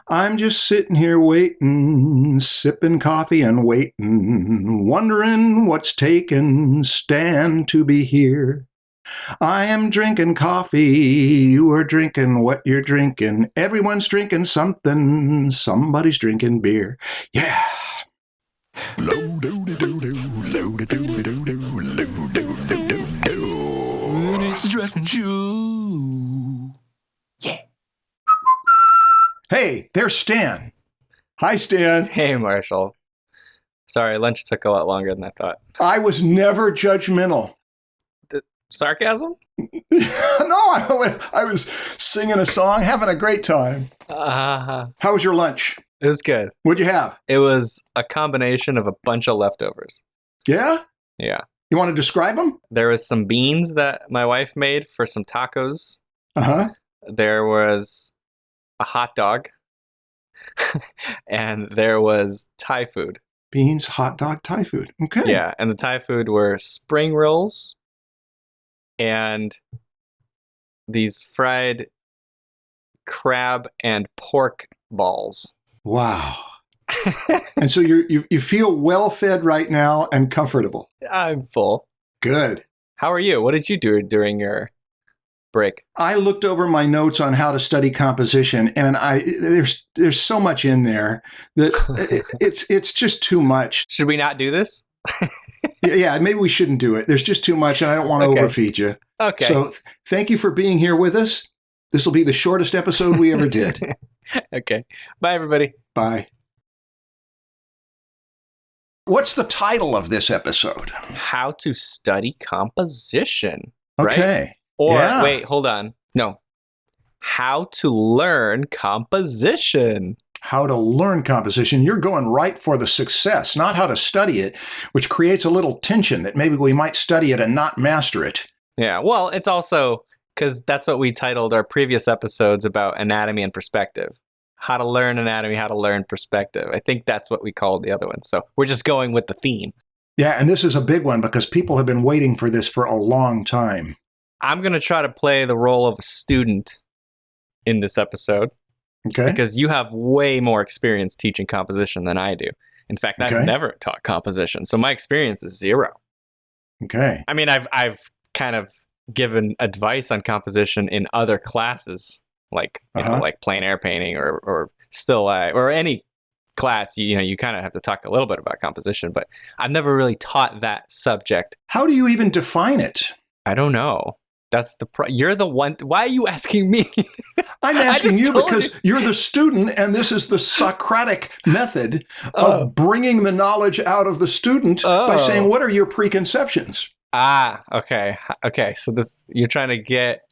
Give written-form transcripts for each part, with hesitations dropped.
I'm just sitting here waiting, sipping coffee and waiting, wondering what's taken Stan to be here. I am drinking coffee, you are drinking what you're drinking. Everyone's drinking something, somebody's drinking beer. Yeah. It's the Draftsmen Show. Yeah. Hey, there's Stan. Hi, Stan. Hey, Marshall. Sorry, lunch took a lot longer than I thought. I was never judgmental. Sarcasm? No, I was singing a song, having a great time. How was your lunch? It was good. What'd you have? It was a combination of a bunch of leftovers. Yeah? Yeah. You want to describe them? There was some beans that my wife made for some tacos. Uh-huh. There was a hot dog. And there was Thai food. Beans, hot dog, Thai food. Okay. Yeah, and the Thai food were spring rolls and these fried crab and pork balls. Wow. And so you feel well fed right now and comfortable. I'm full. Good. How are you? What did you do during your break? I looked over my notes on how to study composition, and there's so much in there that it's just too much. Should we not do this? Yeah, maybe we shouldn't do it. There's just too much, and I don't want to overfeed you. Okay. So thank you for being here with us. This will be the shortest episode we ever did. Okay. Bye, everybody. Bye. What's the title of this episode? How to study composition. Okay. Right? Or, yeah. wait, hold on. No. How to learn composition. How to learn composition. You're going right for the success, not how to study it, which creates a little tension that maybe we might study it and not master it. Yeah, well, it's also because that's what we titled our previous episodes about anatomy and perspective. How to learn anatomy, how to learn perspective. I think that's what we called the other one. So we're just going with the theme. Yeah, and this is a big one because people have been waiting for this for a long time. I'm going to try to play the role of a student in this episode. Okay. Because you have way more experience teaching composition than I do. In fact, I've never taught composition, so my experience is zero. Okay. I mean, I've kind of given advice on composition in other classes, like you know, like plein air painting or still life or any class. You kind of have to talk a little bit about composition, but I've never really taught that subject. How do you even define it? I don't know. That's you're the one. Why are you asking me? I'm asking you because you're the student, and this is the Socratic method of bringing the knowledge out of the student by saying, what are your preconceptions? Okay. So you're trying to get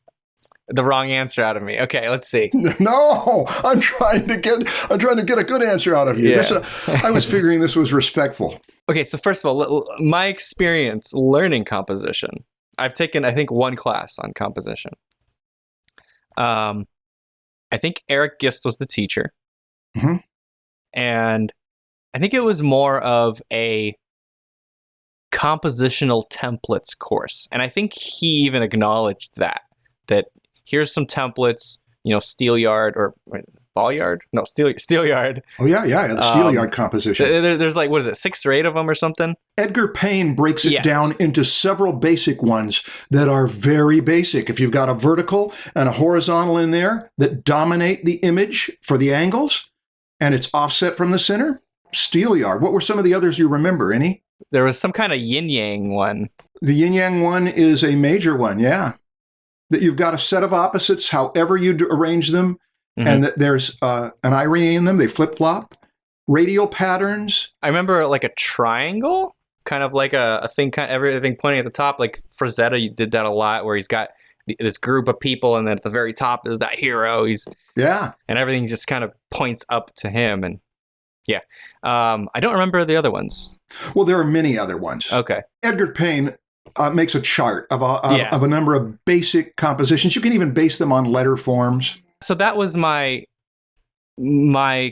the wrong answer out of me. Okay, let's see. No, I'm trying to get a good answer out of you. Yeah. I was figuring this was respectful. Okay, so first of all, my experience learning composition. I've taken, I think, one class on composition. I think Eric Gist was the teacher. Mm-hmm. And I think it was more of a compositional templates course. And I think he even acknowledged that here's some templates, Steelyard or Ball-yard? No, Steelyard. Oh, yeah, the Steelyard composition. There's like, what is it, 6 or 8 of them or something? Edgar Payne breaks it down into several basic ones that are very basic. If you've got a vertical and a horizontal in there that dominate the image for the angles, and it's offset from the center, Steelyard. What were some of the others you remember? Any? There was some kind of yin-yang one. The yin-yang one is a major one, yeah. That you've got a set of opposites, however you arrange them, and that there's an irony in them. They flip-flop. Radial patterns. I remember like a triangle, kind of like a thing, kind of everything pointing at the top. Like Frazetta, you did that a lot, where he's got this group of people, and then at the very top is that hero. And everything just kind of points up to him. And I don't remember the other ones. Well, there are many other ones. Okay. Edgar Payne makes a chart of a number of basic compositions. You can even base them on letter forms. So that was my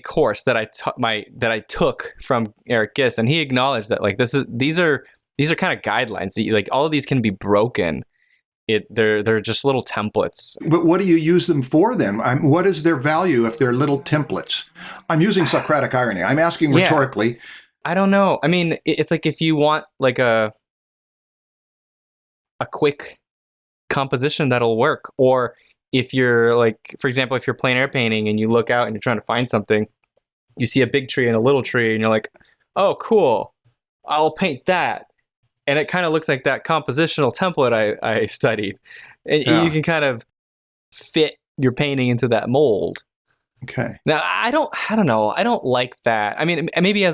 course that I took from Eric Gist, and he acknowledged that like these are kind of guidelines. Like all of these can be broken they're just little templates. But what do you use them for then? What is their value if they're little templates? I'm using Socratic irony. I'm asking rhetorically. I don't know. I mean, it's like if you want like a quick composition that'll work, or if you're like, for example, if you're plein air painting and you look out and you're trying to find something, you see a big tree and a little tree and you're like, oh, cool, I'll paint that. And it kind of looks like that compositional template I studied. And you can kind of fit your painting into that mold. Okay. Now, I don't know. I don't like that. I mean, maybe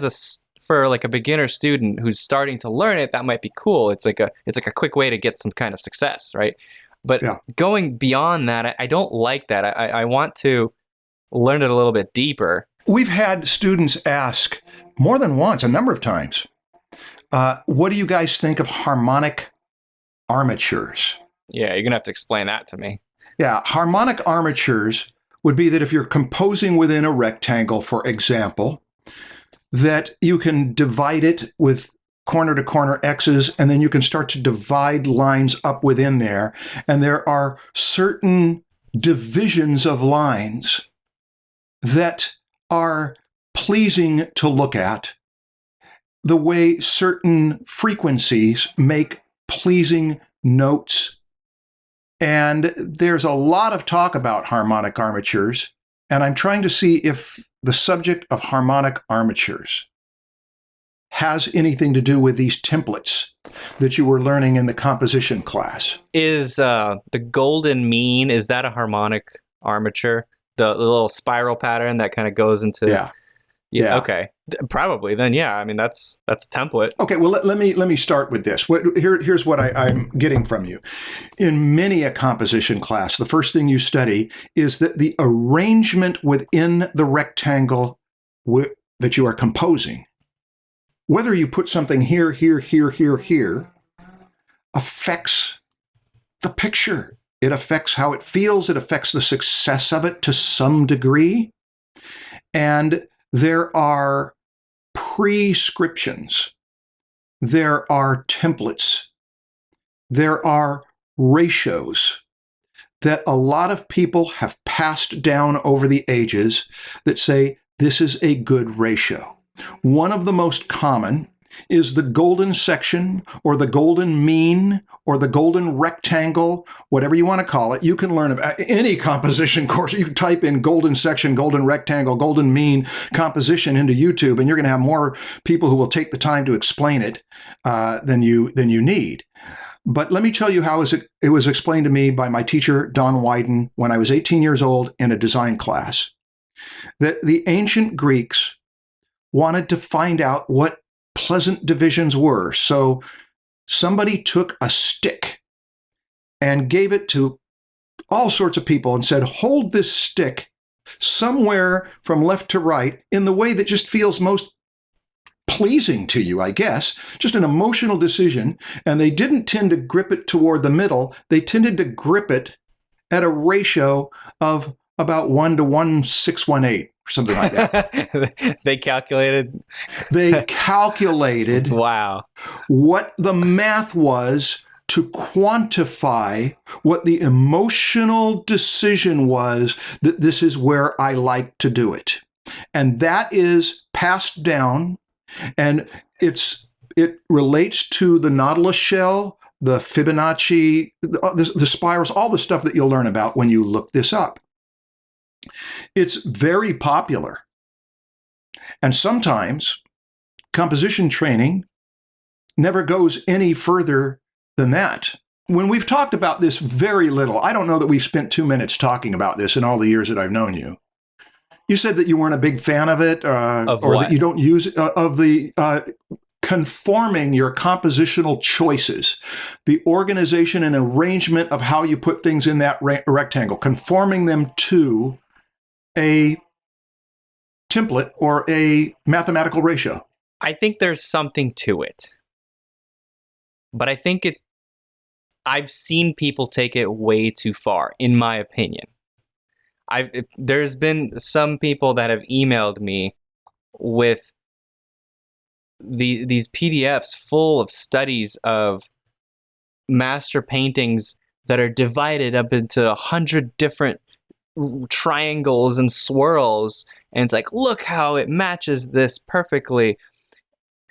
for like a beginner student who's starting to learn it, that might be cool. It's like a quick way to get some kind of success, right? But going beyond that, I don't like that. I want to learn it a little bit deeper. We've had students ask more than once, a number of times, what do you guys think of harmonic armatures? Yeah, you're going to have to explain that to me. Yeah, harmonic armatures would be that if you're composing within a rectangle, for example, that you can divide it with corner to corner X's, and then you can start to divide lines up within there. And there are certain divisions of lines that are pleasing to look at, the way certain frequencies make pleasing notes. And there's a lot of talk about harmonic armatures, and I'm trying to see if the subject of harmonic armatures has anything to do with these templates that you were learning in the composition class. Is the golden mean, is that a harmonic armature? The little spiral pattern that kind of goes into... Yeah. Okay. Probably then. Yeah. I mean, that's a template. Okay. Well, let me start with this. Here's what I'm getting from you. In many a composition class, the first thing you study is that the arrangement within the rectangle that you are composing, whether you put something here, affects the picture. It affects how it feels. It affects the success of it to some degree. And there are prescriptions, there are templates, there are ratios that a lot of people have passed down over the ages that say this is a good ratio. One of the most common is the golden section or the golden mean or the golden rectangle, whatever you want to call it. You can learn about any composition course. You can type in golden section, golden rectangle, golden mean composition into YouTube, and you're going to have more people who will take the time to explain it than you need. But let me tell you how it was explained to me by my teacher, Don Wyden, when I was 18 years old in a design class, that the ancient Greeks wanted to find out what pleasant divisions were. So somebody took a stick and gave it to all sorts of people and said, hold this stick somewhere from left to right in the way that just feels most pleasing to you, I guess, just an emotional decision. And they didn't tend to grip it toward the middle. They tended to grip it at a ratio of about 1 to 1,618. Something like that. They calculated. Wow. What the math was to quantify what the emotional decision was that this is where I like to do it. And that is passed down, and it relates to the nautilus shell, the Fibonacci, the spirals, all the stuff that you'll learn about when you look this up. It's very popular. And sometimes composition training never goes any further than that. When we've talked about this very little, I don't know that we've spent 2 minutes talking about this in all the years that I've known you. You said that you weren't a big fan of it, or that you don't use of the conforming your compositional choices, the organization and arrangement of how you put things in that rectangle, conforming them to a template or a mathematical ratio. I think there's something to it. But I think I've seen people take it way too far, in my opinion. There's been some people that have emailed me with these PDFs full of studies of master paintings that are divided up into 100 different triangles and swirls, and it's like, look how it matches this perfectly.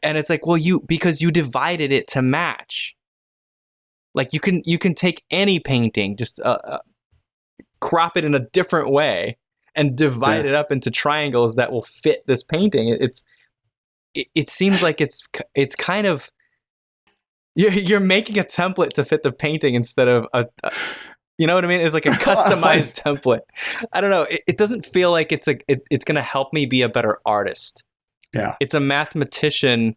And it's like, well, because you divided it to match. Like you can take any painting, just crop it in a different way and divide it up into triangles that will fit this painting. It seems like it's kind of, you're making a template to fit the painting instead of you know what I mean? It's like a customized template. I don't know. It doesn't feel like it's going to help me be a better artist. Yeah. It's a mathematician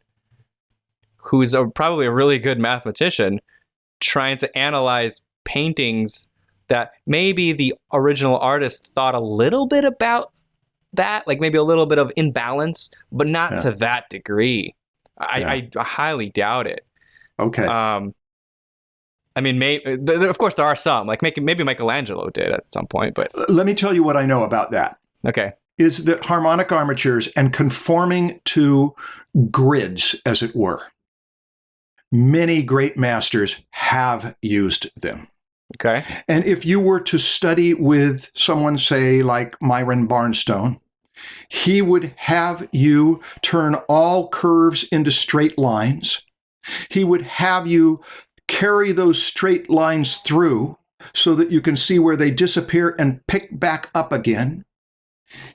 who's probably a really good mathematician trying to analyze paintings that maybe the original artist thought a little bit about that, like maybe a little bit of imbalance, but not to that degree. I highly doubt it. Okay. I mean, of course there are some, like maybe Michelangelo did at some point, but let me tell you what I know about that. Okay. Is that harmonic armatures and conforming to grids, as it were. Many great masters have used them. Okay. And if you were to study with someone, say, like Myron Barnstone, he would have you turn all curves into straight lines. He would have you carry those straight lines through so that you can see where they disappear and pick back up again.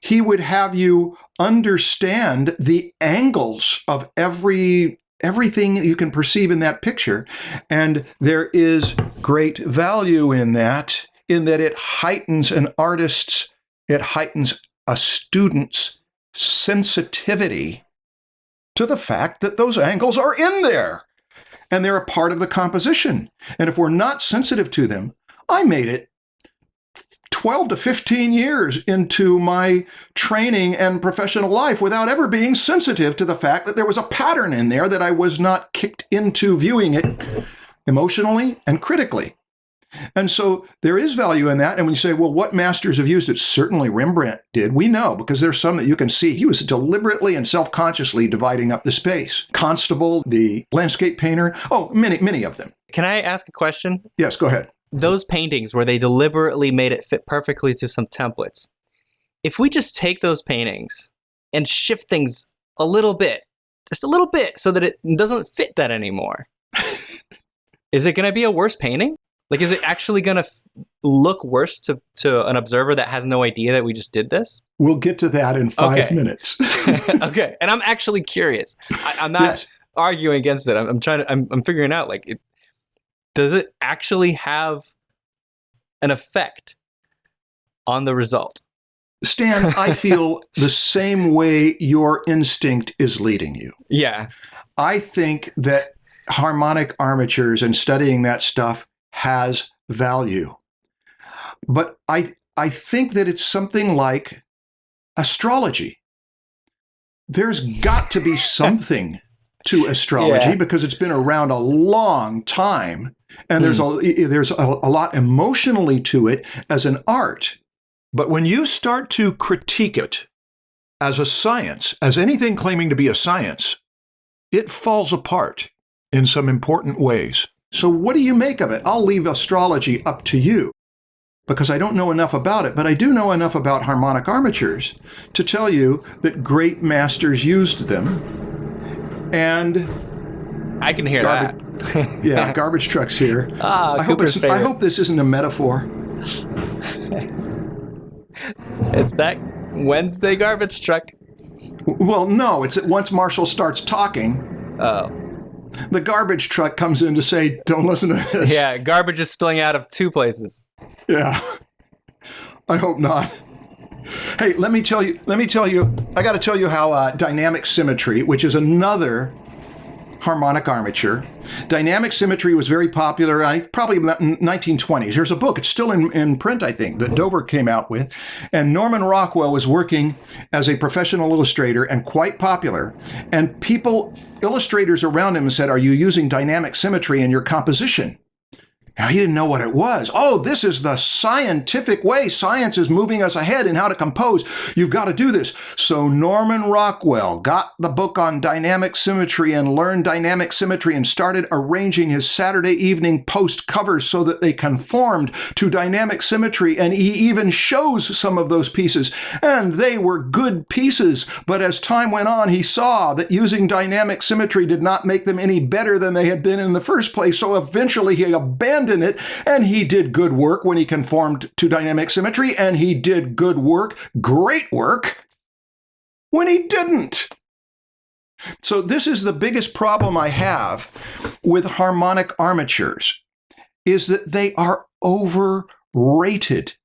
He would have you understand the angles of everything you can perceive in that picture. And there is great value in that it heightens a student's sensitivity to the fact that those angles are in there and they're a part of the composition. And if we're not sensitive to them, I made it 12 to 15 years into my training and professional life without ever being sensitive to the fact that there was a pattern in there that I was not kicked into viewing it emotionally and critically. And so there is value in that. And when you say, well, what masters have used it? Certainly Rembrandt did. We know because there's some that you can see. He was deliberately and self-consciously dividing up the space. Constable, the landscape painter. Oh, many of them. Can I ask a question? Yes, go ahead. Those paintings where they deliberately made it fit perfectly to some templates. If we just take those paintings and shift things a little bit, just a little bit, so that it doesn't fit that anymore, is it going to be a worse painting? Like, is it actually going to look worse to an observer that has no idea that we just did this? We'll get to that in 5 minutes. Okay. And I'm actually curious. I'm not arguing against it. I'm figuring out, like, does it actually have an effect on the result? Stan, I feel the same way your instinct is leading you. Yeah. I think that harmonic armatures and studying that stuff has value. But I think that it's something like astrology. There's got to be something to astrology because it's been around a long time. And there's a lot emotionally to it as an art. But when you start to critique it as a science, as anything claiming to be a science, it falls apart in some important ways. So what do you make of it? I'll leave astrology up to you because I don't know enough about it, but I do know enough about harmonic armatures to tell you that great masters used them. And I can hear that. Yeah, garbage trucks here. I hope this isn't a metaphor. It's that Wednesday garbage truck. Well, no, it's that once Marshall starts talking, the garbage truck comes in to say, don't listen to this. Yeah, garbage is spilling out of 2 places. Yeah. I hope not. Hey, let me tell you, I got to tell you how dynamic symmetry, which is another harmonic armature. Dynamic symmetry was very popular, probably in the 1920s. There's a book, it's still in print, I think, that Dover came out with. And Norman Rockwell was working as a professional illustrator and quite popular. And illustrators around him said, are you using dynamic symmetry in your composition? Now, he didn't know what it was. Oh, this is the scientific way. Science is moving us ahead in how to compose. You've got to do this. So Norman Rockwell got the book on dynamic symmetry and learned dynamic symmetry and started arranging his Saturday Evening Post covers so that they conformed to dynamic symmetry. And he even shows some of those pieces. And they were good pieces. But as time went on, he saw that using dynamic symmetry did not make them any better than they had been in the first place. So eventually he abandoned it, and he did good work when he conformed to dynamic symmetry, and he did good work, great work, when he didn't. So this is the biggest problem I have with harmonic armatures, is that they are overrated.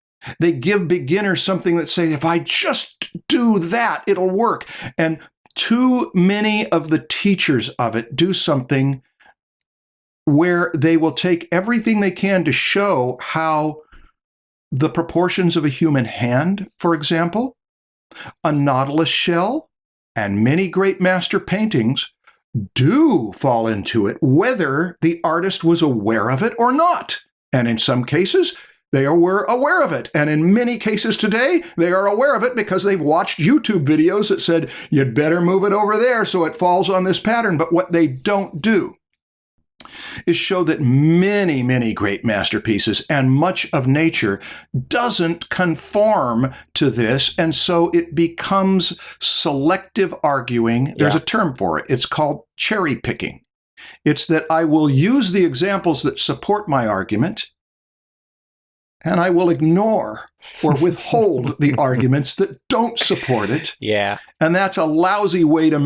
They give beginners something that say, if I just do that, it'll work. And too many of the teachers of it do something where they will take everything they can to show how the proportions of a human hand, for example, a nautilus shell, and many great master paintings do fall into it, whether the artist was aware of it or not. And in some cases, they were aware of it. And in many cases today, they are aware of it because they've watched YouTube videos that said, you'd better move it over there so it falls on this pattern. But what they don't do is show that many, many great masterpieces and much of nature doesn't conform to this. And so it becomes selective arguing. There's a term for it. It's called cherry picking. It's that I will use the examples that support my argument, and I will ignore or withhold the arguments that don't support it. Yeah. And that's a lousy way to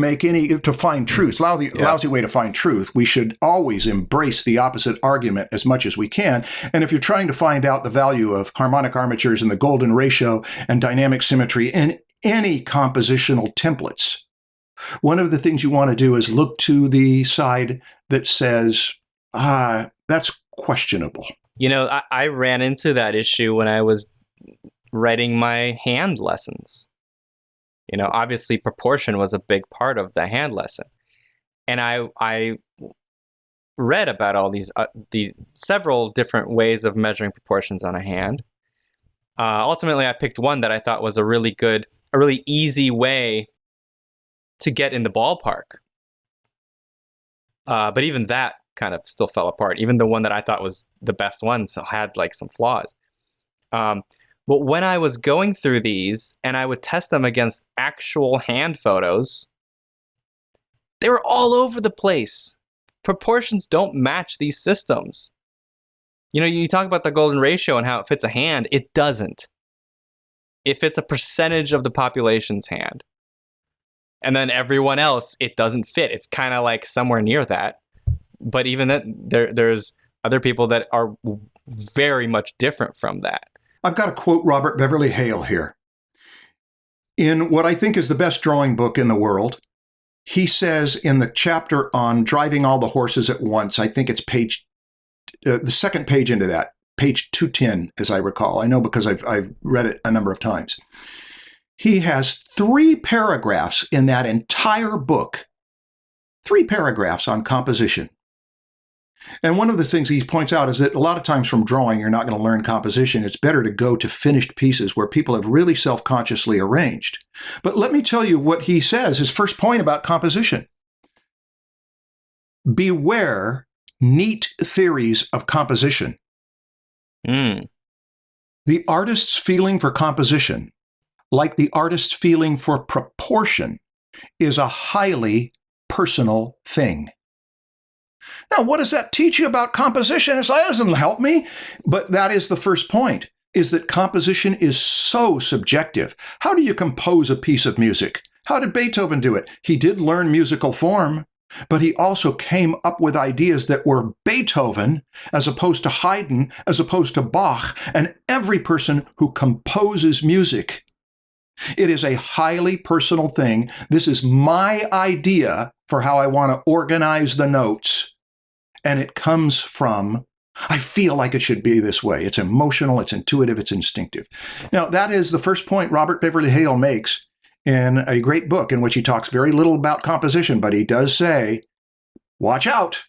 find truth. Lousy way to find truth. We should always embrace the opposite argument as much as we can. And if you're trying to find out the value of harmonic armatures and the golden ratio and dynamic symmetry in any compositional templates, one of the things you want to do is look to the side that says, that's questionable. You know, I ran into that issue when I was writing my hand lessons. You know, obviously proportion was a big part of the hand lesson. And I read about all these several different ways of measuring proportions on a hand. Ultimately, I picked one that I thought was a really easy way to get in the ballpark. But even that kind of still fell apart. Even the one that I thought was the best one had like some flaws. But when I was going through these and I would test them against actual hand photos, they were all over the place. Proportions don't match these systems. You know, you talk about the golden ratio and how it fits a hand. It doesn't. It fits a percentage of the population's hand. And then everyone else, it doesn't fit. It's kind of like somewhere near that. But even that, there's other people that are very much different from that. I've got to quote Robert Beverly Hale here. In what I think is the best drawing book in the world, he says in the chapter on driving all the horses at once, I think it's the second page into that, page 210, as I recall. I know because I've read it a number of times. He has 3 paragraphs in that entire book, 3 paragraphs on composition. And one of the things he points out is that a lot of times from drawing, you're not going to learn composition. It's better to go to finished pieces where people have really self-consciously arranged. But let me tell you what he says, his first point about composition. Beware neat theories of composition. The artist's feeling for composition, like the artist's feeling for proportion, is a highly personal thing. Now, what does that teach you about composition? That doesn't help me. But that is the first point, is that composition is so subjective. How do you compose a piece of music? How did Beethoven do it? He did learn musical form, but he also came up with ideas that were Beethoven, as opposed to Haydn, as opposed to Bach, and every person who composes music. It is a highly personal thing. This is my idea for how I want to organize the notes. And it comes from, I feel like it should be this way. It's emotional, it's intuitive, it's instinctive. Now, that is the first point Robert Beverly Hale makes in a great book in which he talks very little about composition, but he does say, watch out.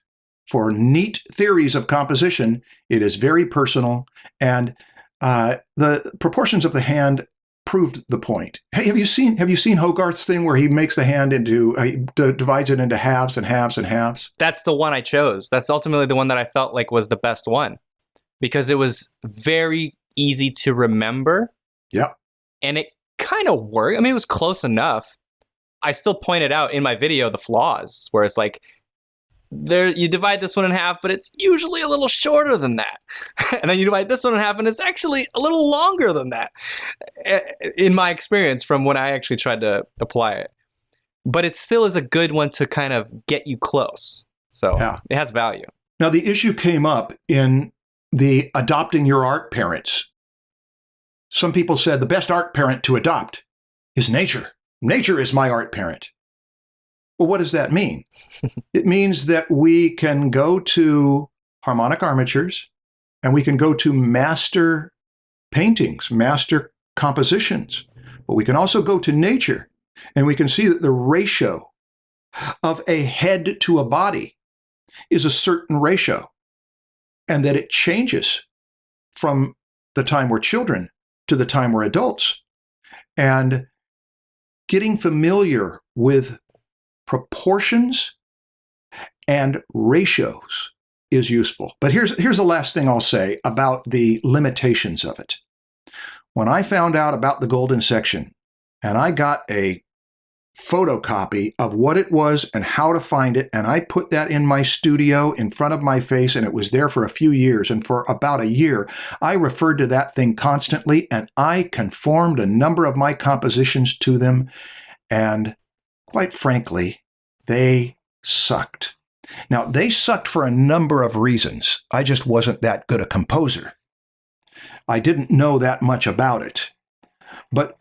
for neat theories of composition, it is very personal, and the proportions of the hand proved the point. Hey, have you seen Hogarth's thing where he makes the hand into divides it into halves and halves and halves? That's the one I chose. That's ultimately the one that I felt like was the best one, because it was very easy to remember. Yep. And it kind of worked. I mean, it was close enough. I still pointed out in my video the flaws, where it's like, there, you divide this one in half, but it's usually a little shorter than that. And then you divide this one in half, and it's actually a little longer than that, in my experience from when I actually tried to apply it. But it still is a good one to kind of get you close. So yeah, it has value. Now, the issue came up in the adopting your art parents. Some people said the best art parent to adopt is nature. Nature is my art parent. Well, what does that mean? It means that we can go to Harmonic Armatures, and we can go to master paintings, master compositions. But we can also go to nature, and we can see that the ratio of a head to a body is a certain ratio, and that it changes from the time we're children to the time we're adults. And getting familiar with proportions and ratios is useful. But here's the last thing I'll say about the limitations of it. When I found out about the golden section, and I got a photocopy of what it was and how to find it, and I put that in my studio in front of my face, and it was there for a few years, and for about a year I referred to that thing constantly, and I conformed a number of my compositions to them, and quite frankly, they sucked. Now, they sucked for a number of reasons. I just wasn't that good a composer. I didn't know that much about it. But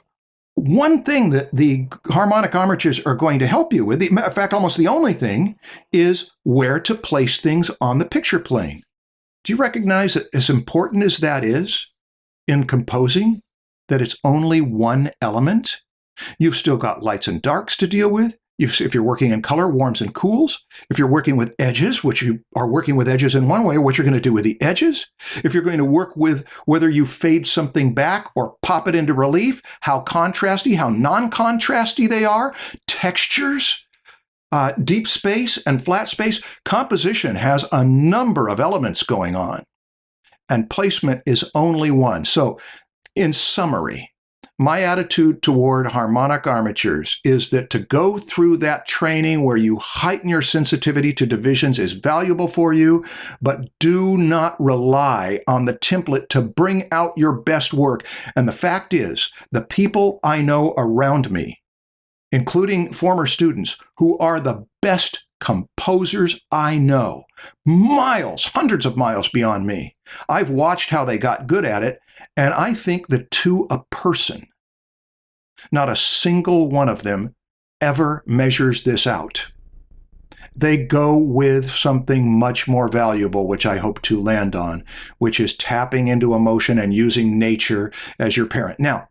one thing that the harmonic armatures are going to help you with, in fact, almost the only thing, is where to place things on the picture plane. Do you recognize that as important as that is in composing, that it's only one element? You've still got lights and darks to deal with. If you're working in color, warms and cools. If you're working with edges, which you are working with edges in one way, what you're going to do with the edges. If you're going to work with whether you fade something back or pop it into relief, how contrasty, how non-contrasty they are, textures, deep space and flat space. Composition has a number of elements going on, and placement is only one. So, in summary, my attitude toward harmonic armatures is that to go through that training where you heighten your sensitivity to divisions is valuable for you, but do not rely on the template to bring out your best work. And the fact is, the people I know around me, including former students, who are the best composers I know, miles, hundreds of miles beyond me. I've watched how they got good at it, and I think that to a person, not a single one of them ever measures this out. They go with something much more valuable, which I hope to land on, which is tapping into emotion and using nature as your parent. Now,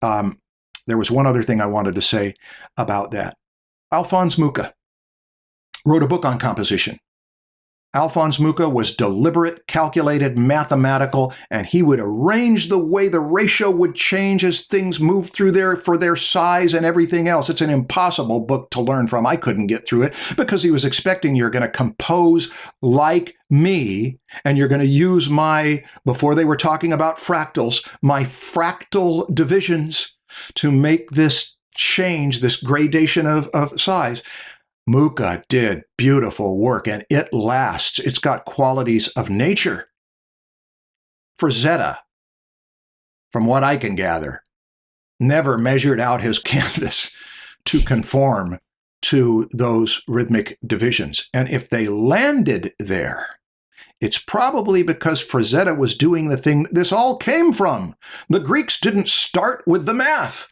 there was one other thing I wanted to say about that. Alphonse Mucha wrote a book on composition. Alphonse Mucha was deliberate, calculated, mathematical, and he would arrange the way the ratio would change as things moved through there for their size and everything else. It's an impossible book to learn from. I couldn't get through it because he was expecting you're going to compose like me, and you're going to use before they were talking about fractals, my fractal divisions to make this change, this gradation of size. Mucha did beautiful work, and it lasts. It's got qualities of nature. Frazetta, from what I can gather, never measured out his canvas to conform to those rhythmic divisions. And if they landed there, it's probably because Frazetta was doing the thing this all came from. The Greeks didn't start with the math.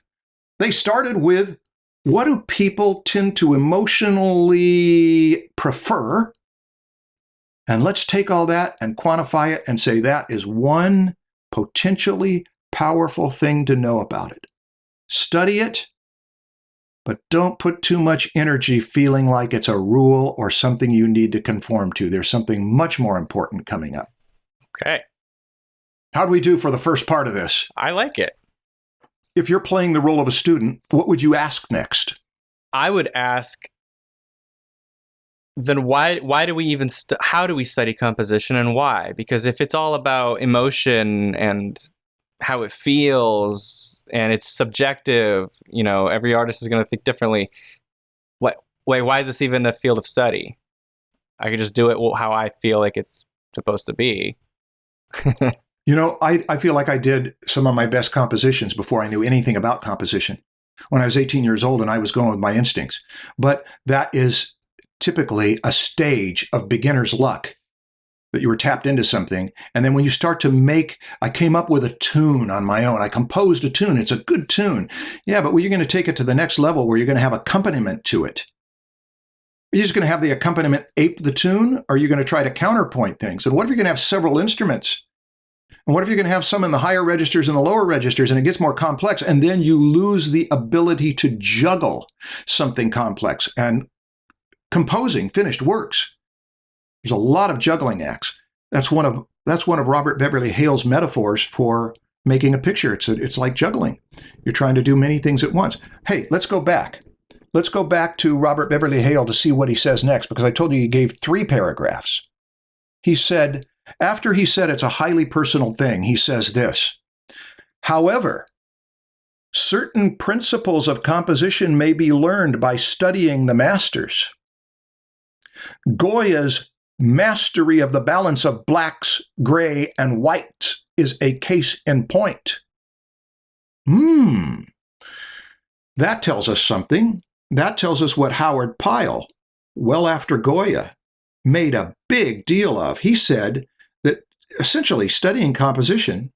They started with, what do people tend to emotionally prefer? And let's take all that and quantify it and say that is one potentially powerful thing to know about it. Study it, but don't put too much energy feeling like it's a rule or something you need to conform to. There's something much more important coming up. Okay. How do we do for the first part of this? I like it. If you're playing the role of a student, what would you ask next? I would ask, then why do we even, how do we study composition and why? Because if it's all about emotion and how it feels and it's subjective, you know, every artist is going to think differently. Why is this even a field of study? I could just do it how I feel like it's supposed to be. You know, I feel like I did some of my best compositions before I knew anything about composition when I was 18 years old and I was going with my instincts. But that is typically a stage of beginner's luck, that you were tapped into something. And then when you start to make, I came up with a tune on my own. I composed a tune. It's a good tune. Yeah, but you're going to take it to the next level where you're going to have accompaniment to it. Are you just going to have the accompaniment ape the tune? Or are you going to try to counterpoint things? And what if you're going to have several instruments? And what if you're going to have some in the higher registers and the lower registers and it gets more complex and then you lose the ability to juggle something complex? And composing finished works, there's a lot of juggling acts. That's one of Robert Beverly Hale's metaphors for making a picture. It's like juggling. You're trying to do many things at once. Hey, let's go back. Let's go back to Robert Beverly Hale to see what he says next, because I told you he gave 3 paragraphs. He said, after he said it's a highly personal thing, he says this: however, certain principles of composition may be learned by studying the masters. Goya's mastery of the balance of blacks, gray, and whites is a case in point. That tells us something. That tells us what Howard Pyle, well after Goya, made a big deal of. He said that essentially studying composition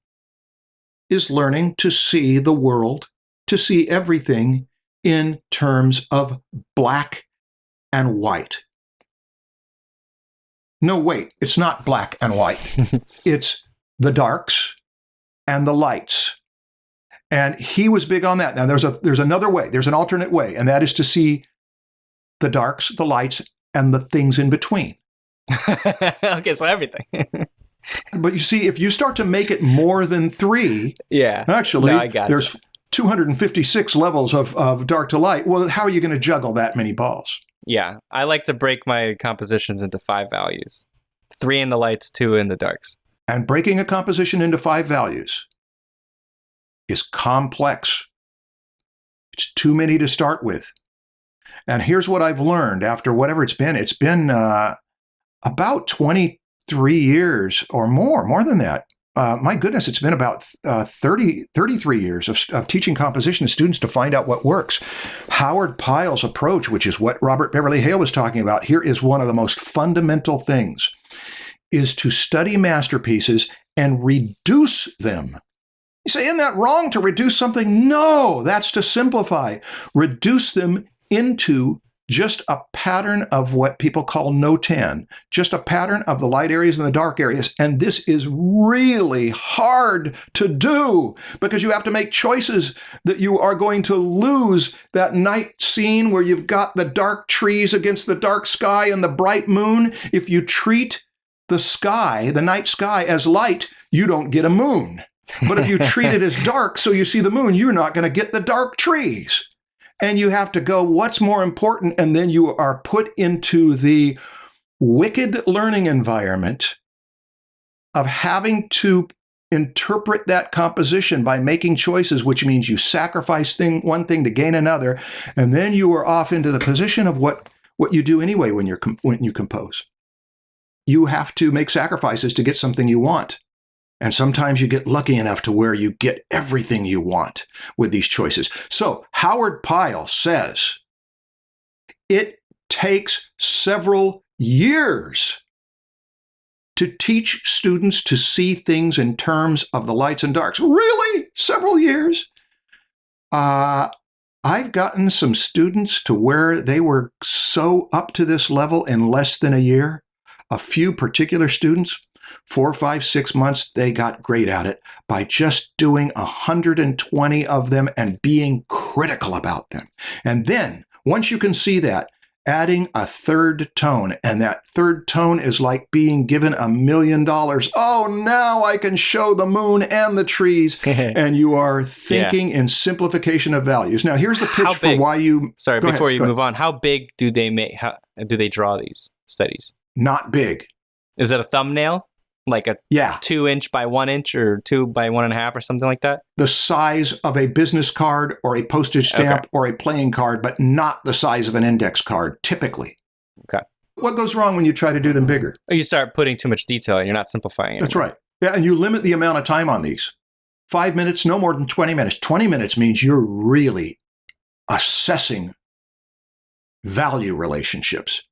is learning to see the world, to see everything in terms of black and white. No, wait, it's not black and white. It's the darks and the lights. And he was big on that. Now, there's another way. There's an alternate way, and that is to see the darks, the lights, and the things in between. Okay, so everything. But you see, if you start to make it more than 3, actually, there's 256 levels of dark to light. Well, how are you going to juggle that many balls? Yeah, I like to break my compositions into 5 values. 3 in the lights, 2 in the darks. And breaking a composition into 5 values is complex. It's too many to start with. And here's what I've learned after whatever it's been. It's been about 23 years or more than that. My goodness, it's been about 33 years of teaching composition to students to find out what works. Howard Pyle's approach, which is what Robert Beverly Hale was talking about, here is one of the most fundamental things, is to study masterpieces and reduce them. You say, isn't that wrong to reduce something? No, that's to simplify. Reduce them into just a pattern of what people call notan, just a pattern of the light areas and the dark areas. And this is really hard to do because you have to make choices that you are going to lose that night scene where you've got the dark trees against the dark sky and the bright moon. If you treat the sky, the night sky, as light, you don't get a moon. But if you treat it as dark, so you see the moon, you're not going to get the dark trees. And you have to go, what's more important? And then you are put into the wicked learning environment of having to interpret that composition by making choices, which means you sacrifice one thing to gain another. And then you are off into the position of what you do anyway when you compose. You have to make sacrifices to get something you want. And sometimes you get lucky enough to where you get everything you want with these choices. So Howard Pyle says it takes several years to teach students to see things in terms of the lights and darks. Really? Several years? I've gotten some students to where they were so up to this level in less than a year. A few particular students 4, 5, 6 months, they got great at it by just doing 120 of them and being critical about them. And then, once you can see that, adding a third tone, and that third tone is like being given $1 million. Oh, now I can show the moon and the trees. And you are thinking in simplification of values. Now, here's the pitch for why you... Sorry, before you move on, how big do they make? How do they draw these studies? Not big. Is it a thumbnail? Like a 2 inch by 1 inch or 2 by 1.5 or something like that? The size of a business card or a postage stamp or a playing card, but not the size of an index card, typically. Okay. What goes wrong when you try to do them bigger? You start putting too much detail and you're not simplifying it. That's right. Yeah, and you limit the amount of time on these. 5 minutes, no more than 20 minutes. 20 minutes means you're really assessing value relationships.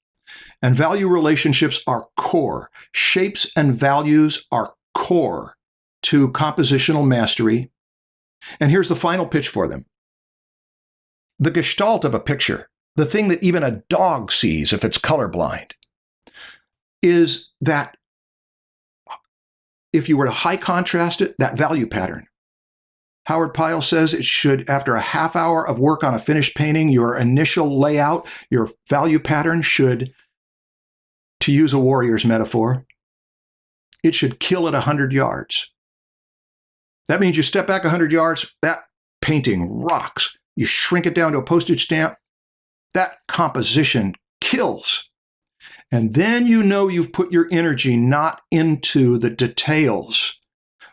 And value relationships are core. Shapes and values are core to compositional mastery. And here's the final pitch for them. The gestalt of a picture, the thing that even a dog sees if it's colorblind, is that if you were to high contrast it, that value pattern. Howard Pyle says it should, after a half hour of work on a finished painting, your initial layout, your value pattern should, to use a warrior's metaphor, it should kill at 100 yards. That means you step back 100 yards, that painting rocks. You shrink it down to a postage stamp, that composition kills. And then you know you've put your energy not into the details,